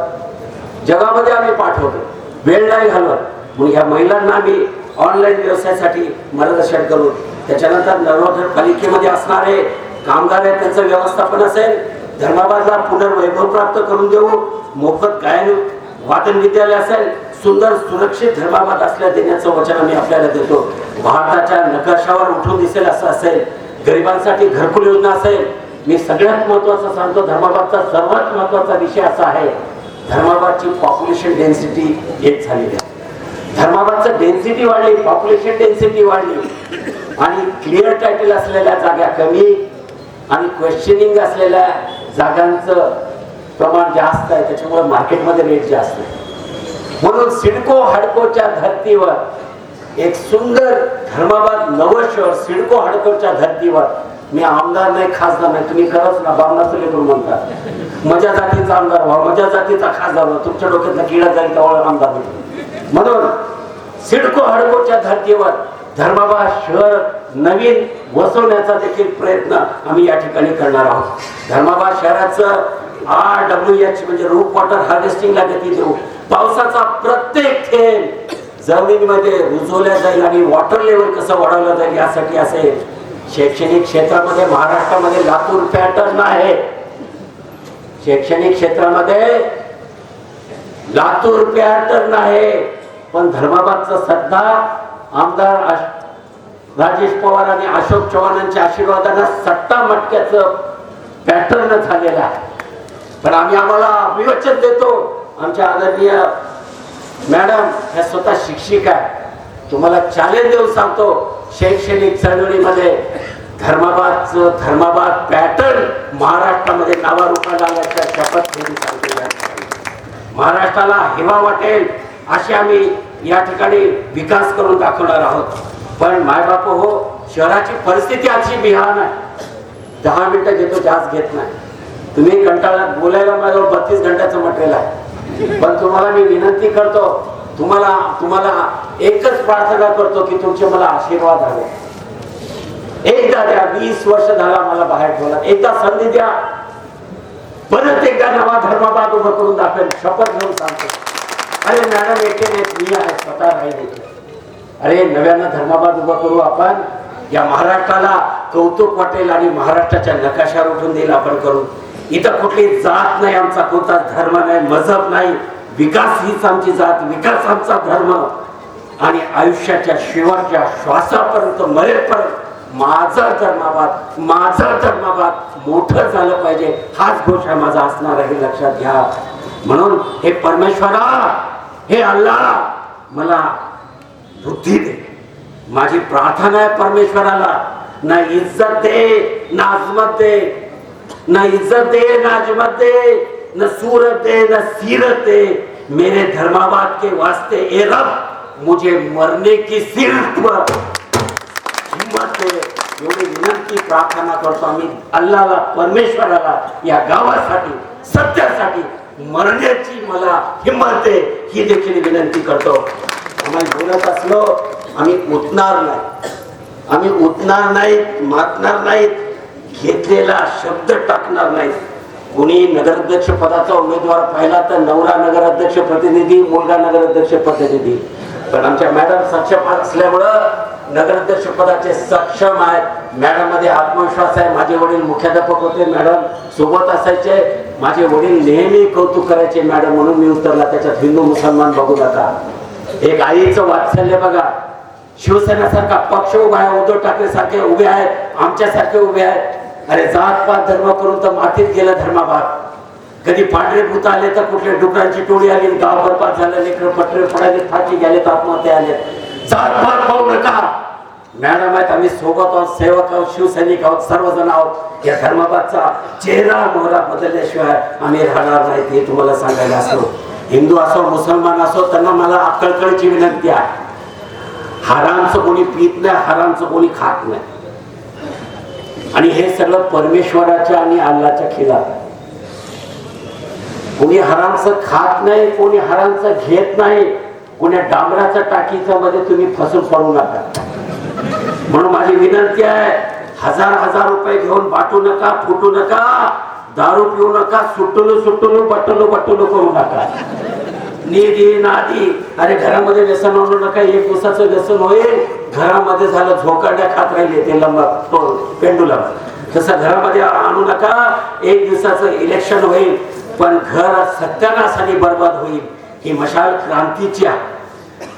जगामध्ये आम्ही पाठवतो, वेळ नाही घालवत. म्हणून ह्या महिलांना आम्ही ऑनलाईन व्यवसायासाठी मार्गदर्शन करू. त्याच्यानंतर नगरपालिकेमध्ये असणारे कामगार आहेत, त्यांचं व्यवस्थापन असेल. धर्माबादला पुनर्वैभव प्राप्त करून देऊ. मोफत गायन वादन विद्यालय असेल, सुंदर सुरक्षित धर्माबाद असल्या देण्याचं वचन आम्ही आपल्याला देतो. भारताच्या नकाशावर उठून दिसेल असं असेल. गरिबांसाठी घरकुल योजना असेल. मी सगळ्यात महत्वाचं सांगतो, धर्माबादचा सर्वात महत्वाचा विषय असा आहे, धर्माबादची पॉप्युलेशन डेन्सिटी एक झालेली आहे. धर्माबादचं डेन्सिटी वाढली, पॉप्युलेशन डेन्सिटी वाढली आणि क्लिअर टायटल असलेल्या जागा कमी आणि क्वेश्चनिंग असलेल्या जागांचं प्रमाण जास्त आहे. त्याच्यामुळे मार्केटमध्ये रेट जास्त आहे. म्हणून सिडको हडकोच्या धर्तीवर एक सुंदर धर्माबाद नवं शहर, सिडको हडकोच्या धर्तीवर. मी आमदार नाही, खासदार नाही, तुम्ही खरंच ना बामणाचं लेकरू म्हणतात. माझ्या जातीचा आमदार व्हा, माझ्या जातीचा खासदार व्हा, तुमच्या डोक्यातला किडा जाईल तेवढा आमदार नाही. म्हणून सिडको हडकोच्या धर्तीवर धर्माबाद शहर नवीन वसवण्याचा देखील प्रयत्न आम्ही या ठिकाणी करणार आहोत. धर्माबाद शहराचं RWH म्हणजे रूट वॉटर हार्वेस्टिंगला गती देऊ. पावसाचा प्रत्येक थेंब जमिनीमध्ये रुजवल्या जाईल आणि वॉटर लेवल कसं वाढवलं जाईल यासाठी असेल. शैक्षणिक क्षेत्रामध्ये महाराष्ट्रामध्ये लातूर पॅटर्न आहे. शैक्षणिक क्षेत्रामध्ये लातूर पॅटर्न आहे. पण धर्माबादचं सध्या आमदार राजेश पवार आणि अशोक चव्हाणांच्या आशीर्वादाने सट्टा मटक्याचं पॅटर्न झालेलं आहे. पण आम्हाला अभिवचन देतो. आमच्या आदरणीय मॅडम ह्या स्वतः शिक्षिका आहे. तुम्हाला चॅलेंज देऊन सांगतो, शैक्षणिक चळवळीमध्ये धर्माबाद पॅटर्न महाराष्ट्रामध्ये नावारूपाला आल्याच्या शपथ घेऊन सांगतो. महाराष्ट्राला हेवा वाटेल अशी आम्ही या ठिकाणी विकास करून दाखवणार आहोत. पण मायबाप हो, शहराची परिस्थिती अशी बिहान आहे. 10 मिनिटं घेतो, जास्त घेत नाही. तुम्ही कंटाळा बोलायला माझ्यावर 32 घंट्याचं मटेरियल आहे. पण तुम्हाला मी विनंती करतो, तुम्हाला एकच प्रार्थना करतो की तुमचे मला आशीर्वाद हवे. एकदा द्या, 20 वर्ष झाला मला बाहेर ठेवला, एकदा संधी द्या. परत एकदा नवा धर्माबाद उभं करून दाखवेल, शपथ घेऊन सांगतो. अरे मॅडम एकटे नाहीत, मी आहे, स्वतः राहील. अरे नव्यानं धर्माबाद उभा करू आपण. या महाराष्ट्राला कौतुक वाटेल आणि महाराष्ट्राच्या नकाशावर उठून देईल आपण करू. इथं कुठली जात नाही, आमचा कोणता धर्म नाही, मजहब नाही. विकास हीच आमची जात, विकास आमचा धर्म. आणि आयुष्याच्या शेवटच्या श्वासापर्यंत मरेपर्यंत माझं धर्माबाद मोठं झालं पाहिजे, हाच घोष माझा असणार आहे, लक्षात घ्या. म्हणून हे परमेश्वरा, हे अल्लाह मला बुद्धी दे. माझी प्रार्थना आहे परमेश्वराला. ना इज्जत दे, ना अजमत दे, ना इज्जत दे, ना अजमत दे, न सूरत दे, न सीरत दे. मेरे धर्माबाद के वास्ते ए रब, मुझे मरने की सिर्फ हिम्मत दे. एवढी विनंती प्रार्थना करतो आम्ही अल्लाहला, परमेश्वराला, या गावासाठी, सत्यासाठी मरण्याची मला हिम्मत दे, ही देखील विनंती करतो. आम्हाला बोलत असलो आम्ही उठणार नाही, आम्ही उठणार नाहीत, मागणार नाहीत, घेतलेला शब्द टाकणार नाहीत. कुणी नगराध्यक्ष पदाचा उमेदवार पाहिला तर नवरा नगराध्यक्ष प्रतिनिधी, मुलगा नगराध्यक्ष प्रतिनिधी. पण आमच्या मॅडम सक्षम असल्यामुळं नगराध्यक्ष पदाचे सक्षम आहेत. मॅडम मध्ये आत्मविश्वास आहे. माझे वडील मुख्याध्यापक होते, मॅडम सोबत असायचे. माझे वडील नेहमी कौतुक करायचे मॅडम, म्हणून मी उतरला. त्याच्यात हिंदू मुसलमान बघू नका. एक आईचं वात्सल्य बघा. शिवसेनेसारखा पक्ष उभा आहे, उद्धव ठाकरे सारखे उभे आहेत, आमच्यासारखे उभे आहेत. अरे जात पात धर्म करून तर मातीत गेला धर्माभाग. कधी पांढरे भूत आले तर कुठल्या डुकरांची टोळी आली, गाव बरबाद झालं, लेकर पटरे पडायले, फाशी गेले, आत्महत्या आले. जात पात पाहू नका. मॅडम आहेत, आम्ही सोबत आहोत, सेवक आहोत, शिवसैनिक आहोत, सर्वजण आहोत. या धर्माबादचा चेहरा मोहरा बदलल्याशिवाय आम्ही राहणार नाही, हे तुम्हाला सांगायला असो. हिंदू असो मुसलमान असो, त्यांना मला कळकळीची विनंती आहे. हरामचं कोणी पीत नाही, हरामचं कोणी खात नाही. आणि हे सगळं परमेश्वराच्या आणि अल्लाच्या खिलाफ. कोणी हरामचं खात नाही, कोणी हरामचं घेत नाही. कोणी डांबराच्या टाकीच्या मध्ये तुम्ही फसून पडू नका. म्हणून माझी विनंती आहे, हजार रुपये घेऊन बाटू नका, फुटू नका, दारू पिऊ नका, सुट्टू बटलू करू नका. निधी नादी, अरे घरामध्ये व्यसन आणू नका. एक दिवसाचं व्यसन होईल, घरामध्ये झालं झोकाड्या खात राहिले ते लंबा पेंडुलम, तसं घरामध्ये आणू नका. एक दिवसाचं इलेक्शन होईल, पण घर सत्यानाशाने बर्बाद होईल. ही मशाल क्रांतीची आहे.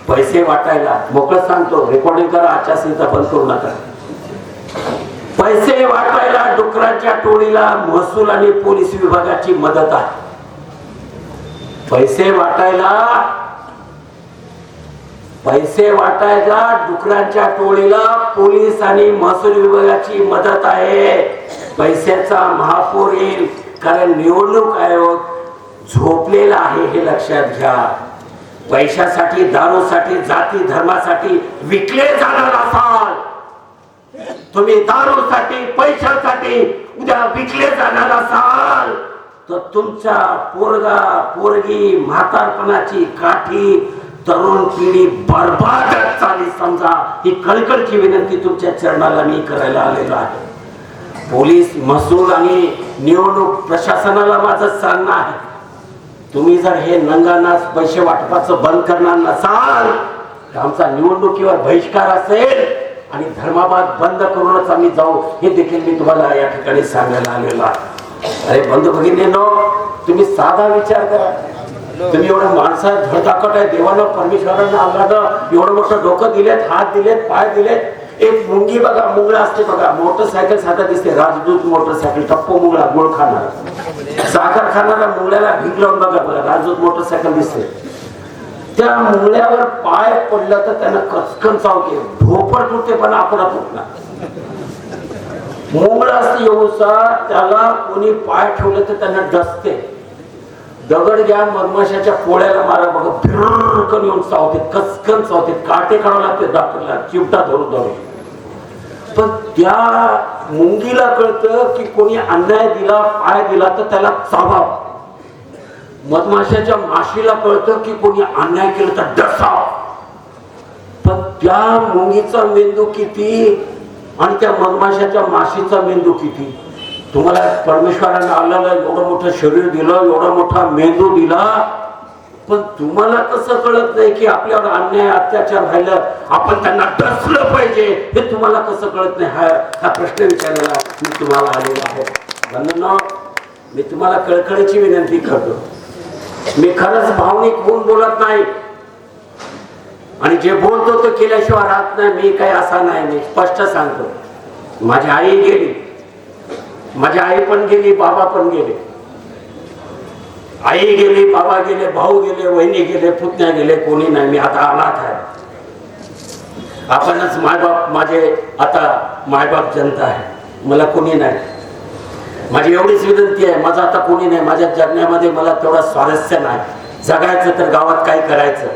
पैसे वाटायला मोकळं सांगतो, रेकॉर्डिंग करा, आचारसंहिता बंद करू नका. पैसे वाटायला डुकरांच्या टोळीला महसूल आणि पोलीस विभागाची मदत आहे. पैसे वाटायला डुकरांच्या टोळीला पोलीस आणि महसूल विभागाची मदत आहे. पैशाचा महापूर येईल, कारण निवडणूक आयोग झोपलेला आहे, हे लक्षात घ्या. पैशासाठी, दारूसाठी, जाती धर्मासाठी विकले जाणार असाल, तुम्ही दारूसाठी, पैशासाठी उद्या विकले जाणार असाल, तर तुमच्या पोरगा पोरगी म्हातारपणाची काठी, तरुण पिढी बर्बादच चाली समजा. ही कळकळची विनंती तुमच्या चरणाला मी करायला आलेलो आहे. पोलीस, महसूल आणि निवडणूक प्रशासनाला माझं सांगणं आहे, तुम्ही जर हे नंगानाच पैसे वाटपाचं बंद करणार नसाल तर आमचा निवडणुकीवर बहिष्कार असेल आणि धर्माबाद बंद करूनच आम्ही जाऊ, हे देखील मी तुम्हाला या ठिकाणी सांगायला आलेलो आहे. अरे बंधू भगिनींनो, तुम्ही साधा विचार करा. तुम्ही एवढं माणसात धडधाकट आहे, देवानं परमेश्वरानं आम्हाला एवढं मोठं डोकं दिलेत, हात दिलेत, पाय दिलेत. एक मुंगी बघा, मुंगळा असते बघा, मोटरसायकल साधा दिसते, राजदूत मोटरसायकल, टप्पो मुंगळा, गुळ खाणार, साखर खाणारा मुंगळ्याला भीक लावून बघा, राजदूत मोटरसायकल दिसते. त्या मुंगळ्यावर पाय पडलं तर त्यांना कचकन चावते, भोपट तुटते, पण आपला तुटणार. मुंगळा असते एवढा, त्याला कोणी पाय ठेवलं तर त्यांना डसते. दगड घ्या, मधमाशाच्या पोळ्याला मारा बघा, फिरकन येऊन चावते, कचकन चावते, काटे काढावं लागते डॉक्टरला, चिमटा धरून. पण त्या मुंगीला कळतं की कोणी अन्याय दिला, पाय दिला तर त्याला चावावं. मधमाशाच्या माशीला कळतं की कोणी अन्याय केला तर डसाव. पण त्या मुंगीचा मेंदू किती आणि त्या मधमाशाच्या माशीचा मेंदू किती. तुम्हाला परमेश्वराने आलेलं एवढं मोठं शरीर दिलं, एवढा मोठा मेंदू दिला, पण तुम्हाला कसं कळत नाही की आपल्यावर अन्याय अत्याचार राहिलं, आपण त्यांना डसलं पाहिजे, हे तुम्हाला कसं कळत नाही. हा प्रश्न विचारायला मी तुम्हाला आलेला आहे. बंधूंनो, मी तुम्हाला कळकळीची विनंती करतो. मी खरंच भावनिक होऊन बोलत नाही आणि जे बोलतो तो केल्याशिवाय राहत नाही. मी काही असा नाही, मी स्पष्ट सांगतो. माझी आई गेली, माझी आई पण गेली, बाबा पण गेले. आई गेली, बाबा गेले, भाऊ गेले, वहिनी गेले, पुतण्या गेले, कोणी नाही. मी आता अनाथ आहे. आपणच मायबाप, माझे आता मायबाप जनता आहे, मला कोणी नाही. माझी एवढीच विनंती आहे, माझं आता कोणी नाही. माझ्या जगण्यामध्ये मला तेवढा स्वारस्य नाही. जगायचं तर गावात काय करायचं.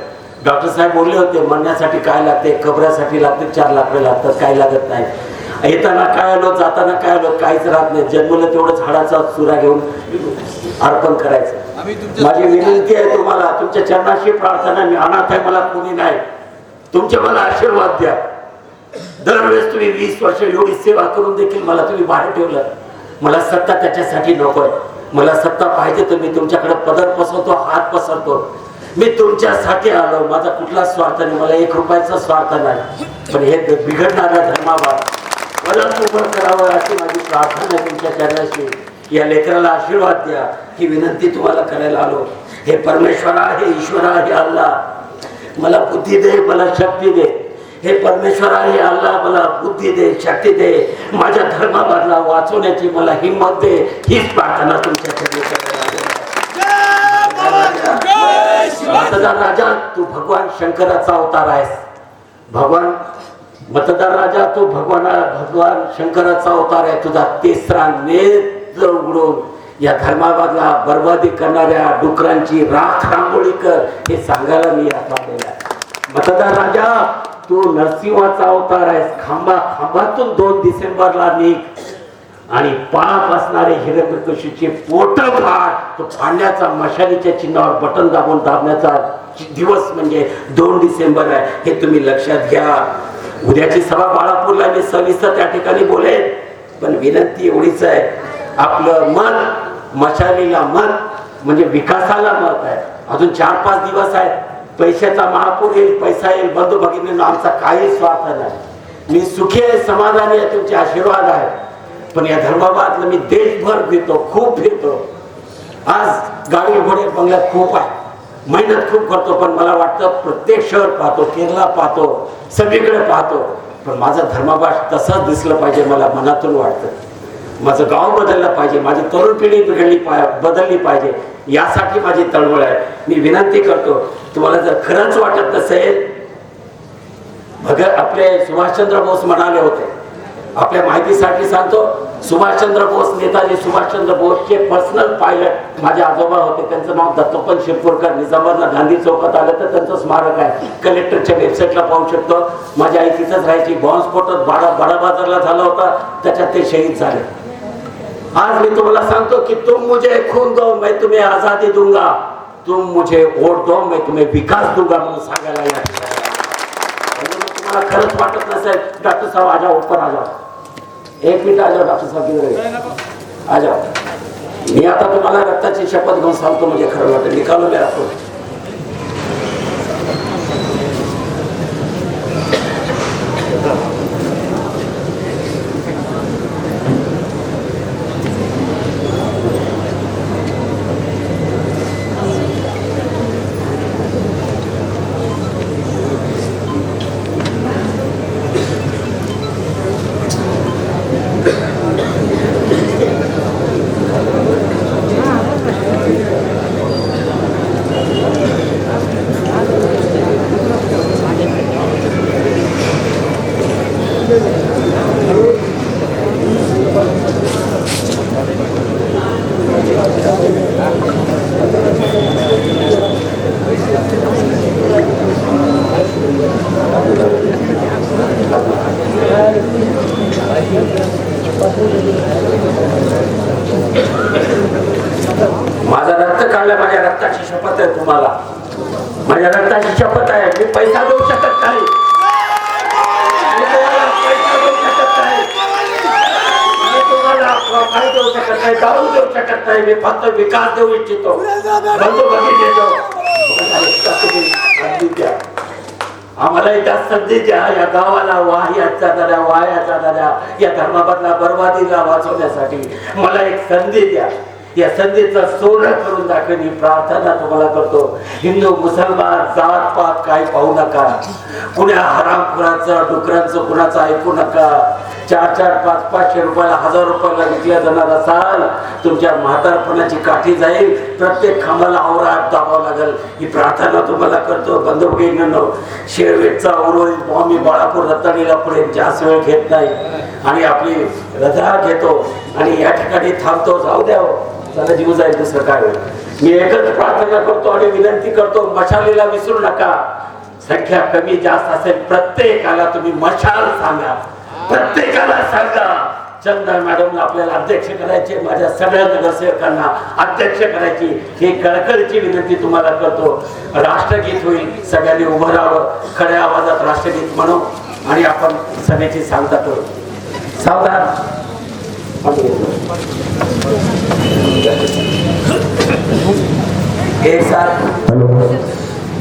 डॉक्टर साहेब बोलले होते, मरण्यासाठी काय लागते, कबऱ्यासाठी लागते 4 लाकडं लागतात, काय लागत नाही. येताना काय आलो, जाताना काय आलो, काहीच राहत नाही. जन्मलं तेवढंच हाडाचा चुरा घेऊन अर्पण करायचं. माझी विनंती आहे तुम्हाला, तुमच्या चरणाशी प्रार्थना, मी अनाथ आहे, मला कोणी नाही. तुमचे मला आशीर्वाद द्या. दरवेळेस तुम्ही 20 वर्ष एवढी सेवा करून देखील मला तुम्ही बाहेर ठेवलं. मला सत्ता त्याच्यासाठी नकोय. मला सत्ता पाहिजे तर मी तुमच्याकडे पदर पसरतो, हात पसरतो. मी तुमच्यासाठी आलो. माझा कुठला स्वार्थ नाही, मला 1 रुपयाचा स्वार्थ नाही. पण हे बिघडणारा धर्माबाद परत उभं करावं अशी माझी प्रार्थना आहे तुमच्या चरणाशी. या लेकराला आशीर्वाद द्या ही विनंती तुम्हाला करायला आलो. हे परमेश्वरा, हे ईश्वरा, हे अल्लाह, मला बुद्धी दे, मला शक्ती दे. हे परमेश्वरा, हे अल्लाह, मला बुद्धी दे, शक्ती दे. माझ्या धर्माबादला वाचवण्याची मला हिंमत दे. हीच प्रार्थना तुमच्या चरणी करायला मतदार राजा, तू भगवान शंकराचा अवतार आहेस. भगवान मतदार राजा, तू भगवान शंकराचा अवतार आहे. तुझा तिसरा नेत्र उघडून या धर्माबादला बर्बादी करणाऱ्या डुकरांची राख रांगोळी कर हे सांगायला मी आता आलेला आहे. मतदार राजा, तू नरसिंहाचा अवतार आहेस. खांबातून 2 डिसेंबरला निघ आणि पाप असणारे हिरण्यकशिपूचे पोट फाड. तो फाडण्याचा मशालीच्या चिन्हावर बटन दाबण्याचा दिवस म्हणजे 2 डिसेंबर आहे. हे तुम्ही लक्षात घ्या. उद्याची सभा बाळापूरला मी सविस्तर त्या ठिकाणी बोलेन. पण विनंती एवढीच आहे, आपलं मत मशालीला मत म्हणजे विकासाला मत आहे. अजून 4-5 दिवस आहेत. पैशाचा महापूर येईल, पैसा येईल. बंधू भगिनींनो, आमचा काही स्वार्थ नाही. मी सुखी आहे, समाधानी आहे, तुमचे आशीर्वाद आहे. पण या धर्माबादला मी देशभर फिरतो, खूप फिरतो. आज गाडी घोडे बंगल्यात खूप आहे, मेहनत खूप करतो. पण मला वाटतं प्रत्येक शहर पाहतो, केरला पाहतो, सगळीकडे पाहतो. पण माझा धर्माबाद तसाच दिसलं पाहिजे, मला मनातून वाटतं. माझं गाव बदललं पाहिजे, माझी तरुण पिढी बदलली पाहिजे, यासाठी माझी तळमळ आहे. मी विनंती करतो, तुम्हाला जर खरंच वाटत नसेल, आपले सुभाषचंद्र बोस म्हणाले होते, आपल्या माहितीसाठी सांगतो, सुभाषचंद्र बोस, नेताजी सुभाषचंद्र बोसचे पर्सनल पायलट माझे आजोबा होते. त्यांचं नाव दत्तोपंत शिरपूरकर. निजामाबादला गांधी चौकात आलं तर त्यांचं स्मारक आहे, कलेक्टरच्या वेबसाईटला पाहू शकतो. माझी आई तिथंच राहायची. बॉम्बस्फोट बडा बाजारला झाला होता, त्याच्यात ते शहीद झाले. आज मी तुम्हाला सांगतो की तुम मुझे खून दो, मैं तुम्हें आजादी दूंगा. तुम मुझे वोट दो, मैं तुम्हें विकास दूंगा म्हणून सांगायला या तुम्हाला खरंच वाटत नसेल, डॉक्टर साहब आ जाओ, ऊपर आ जाओ, 1 मिनिट आ जाओ. डॉक्टर साहब किधर आ जाओ. मी आता तुम्हाला रक्ताची शपथ घेऊन सांगतो, म्हणजे खरं वाटतं. निकालो मेरा फोन. माझं रक्त काढलं, माझ्या रक्ताची शपथ आहे तुम्हाला, माझ्या रक्ताची शपथ आहे. मी पैसा देऊ शकत नाही, काही देऊ शकत नाही, दारू देऊ शकत नाही. मी फक्त विकास देऊ इच्छितो. बंधू भगिनी देतो, आम्हाला एकदा संधी द्या. या गावाला वाह्यात जाणाऱ्या या धर्माबादला बर्बादीला वाचवण्यासाठी मला एक संधी द्या. या संधीचं सोनं करून दाखवेन ही प्रार्थना तुम्हाला करतो. हिंदू मुसलमान जात पात काही पाहू नका. कुण्या हरामखोराचं डुकरांचं कुणाचं ऐकू नका. 400, 500 रुपयाला, 1000 रुपयाला विकल्या जाणार असाल, तुमच्या म्हातारपणाची काठी जाईल. प्रत्येक खांबाला आवरात दाबावं लागेल. ही प्रार्थना तुम्हाला करतो. बंधू भगिनींनो, शेरवेटचा उर्वरित बॉम्ब मी बाळापूर रत्नागिरीला पुढे जास्त वेळ घेत नाही आणि आपली रजा घेतो आणि या ठिकाणी थांबतो. जाऊ द्या, त्याला जीव जाईल, दुसरं काय होईल. मी एकच प्रार्थना करतो आणि विनंती करतो, मशालीला विसरू नका. संख्या कमी जास्त असेल, प्रत्येकाला तुम्ही मशाल सांगा, प्रत्येकाला सांगा. चंदन मॅडमला आपल्याला अध्यक्ष करायचे, माझ्या सगळ्या नगरसेवकांना अध्यक्ष करायची ही कळकळीची विनंती तुम्हाला करतो. राष्ट्रगीत होईल, सगळ्यांनी उभं राहावं, खड्या आवाजात राष्ट्रगीत म्हणू आणि आपण सभेची सांगता करू. सावधान.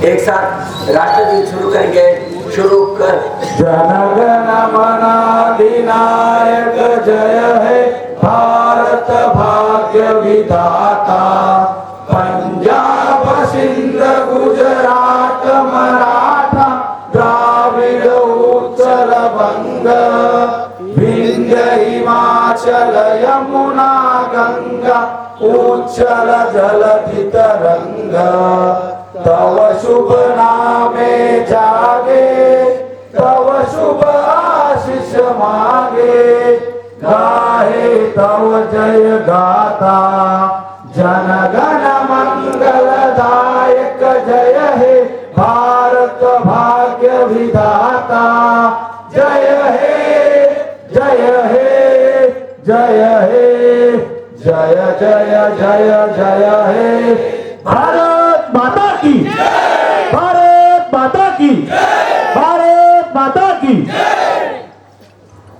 एक साथ राष्ट्रगीत शुरू करेंगे. शुरू कर. जनगण मन अधिनायक जय हे भारत भाग्य विधाता. पंजाब सिंध गुजरात मराठा द्राविड उत्कल बंग. विंध्य हिमाचल यमुना गंगा उच्चल जलधि तरंग. तव शुभ नामे जागे, तव शुभ आशीष मागे. गाहे तव जय गाथा, जनगण मंगलदायक जय हे भारत भाग्य विधाता. जय हे जय हे जय हे जय जय जय जय हे. भारत माता की, भारत माता की, भारत माता की.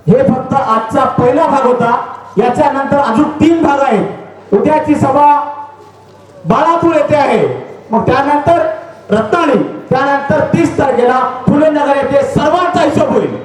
हे फक्त आजचा पहिला भाग होता. याच्या नंतर अजून 3 भाग आहेत. उद्याची सभा बाळापूर येथे आहे, मग त्यानंतर रत्नागिरी, त्यानंतर 30 तारखेला फुले नगर येथे सर्वांचा हिशोब होईल.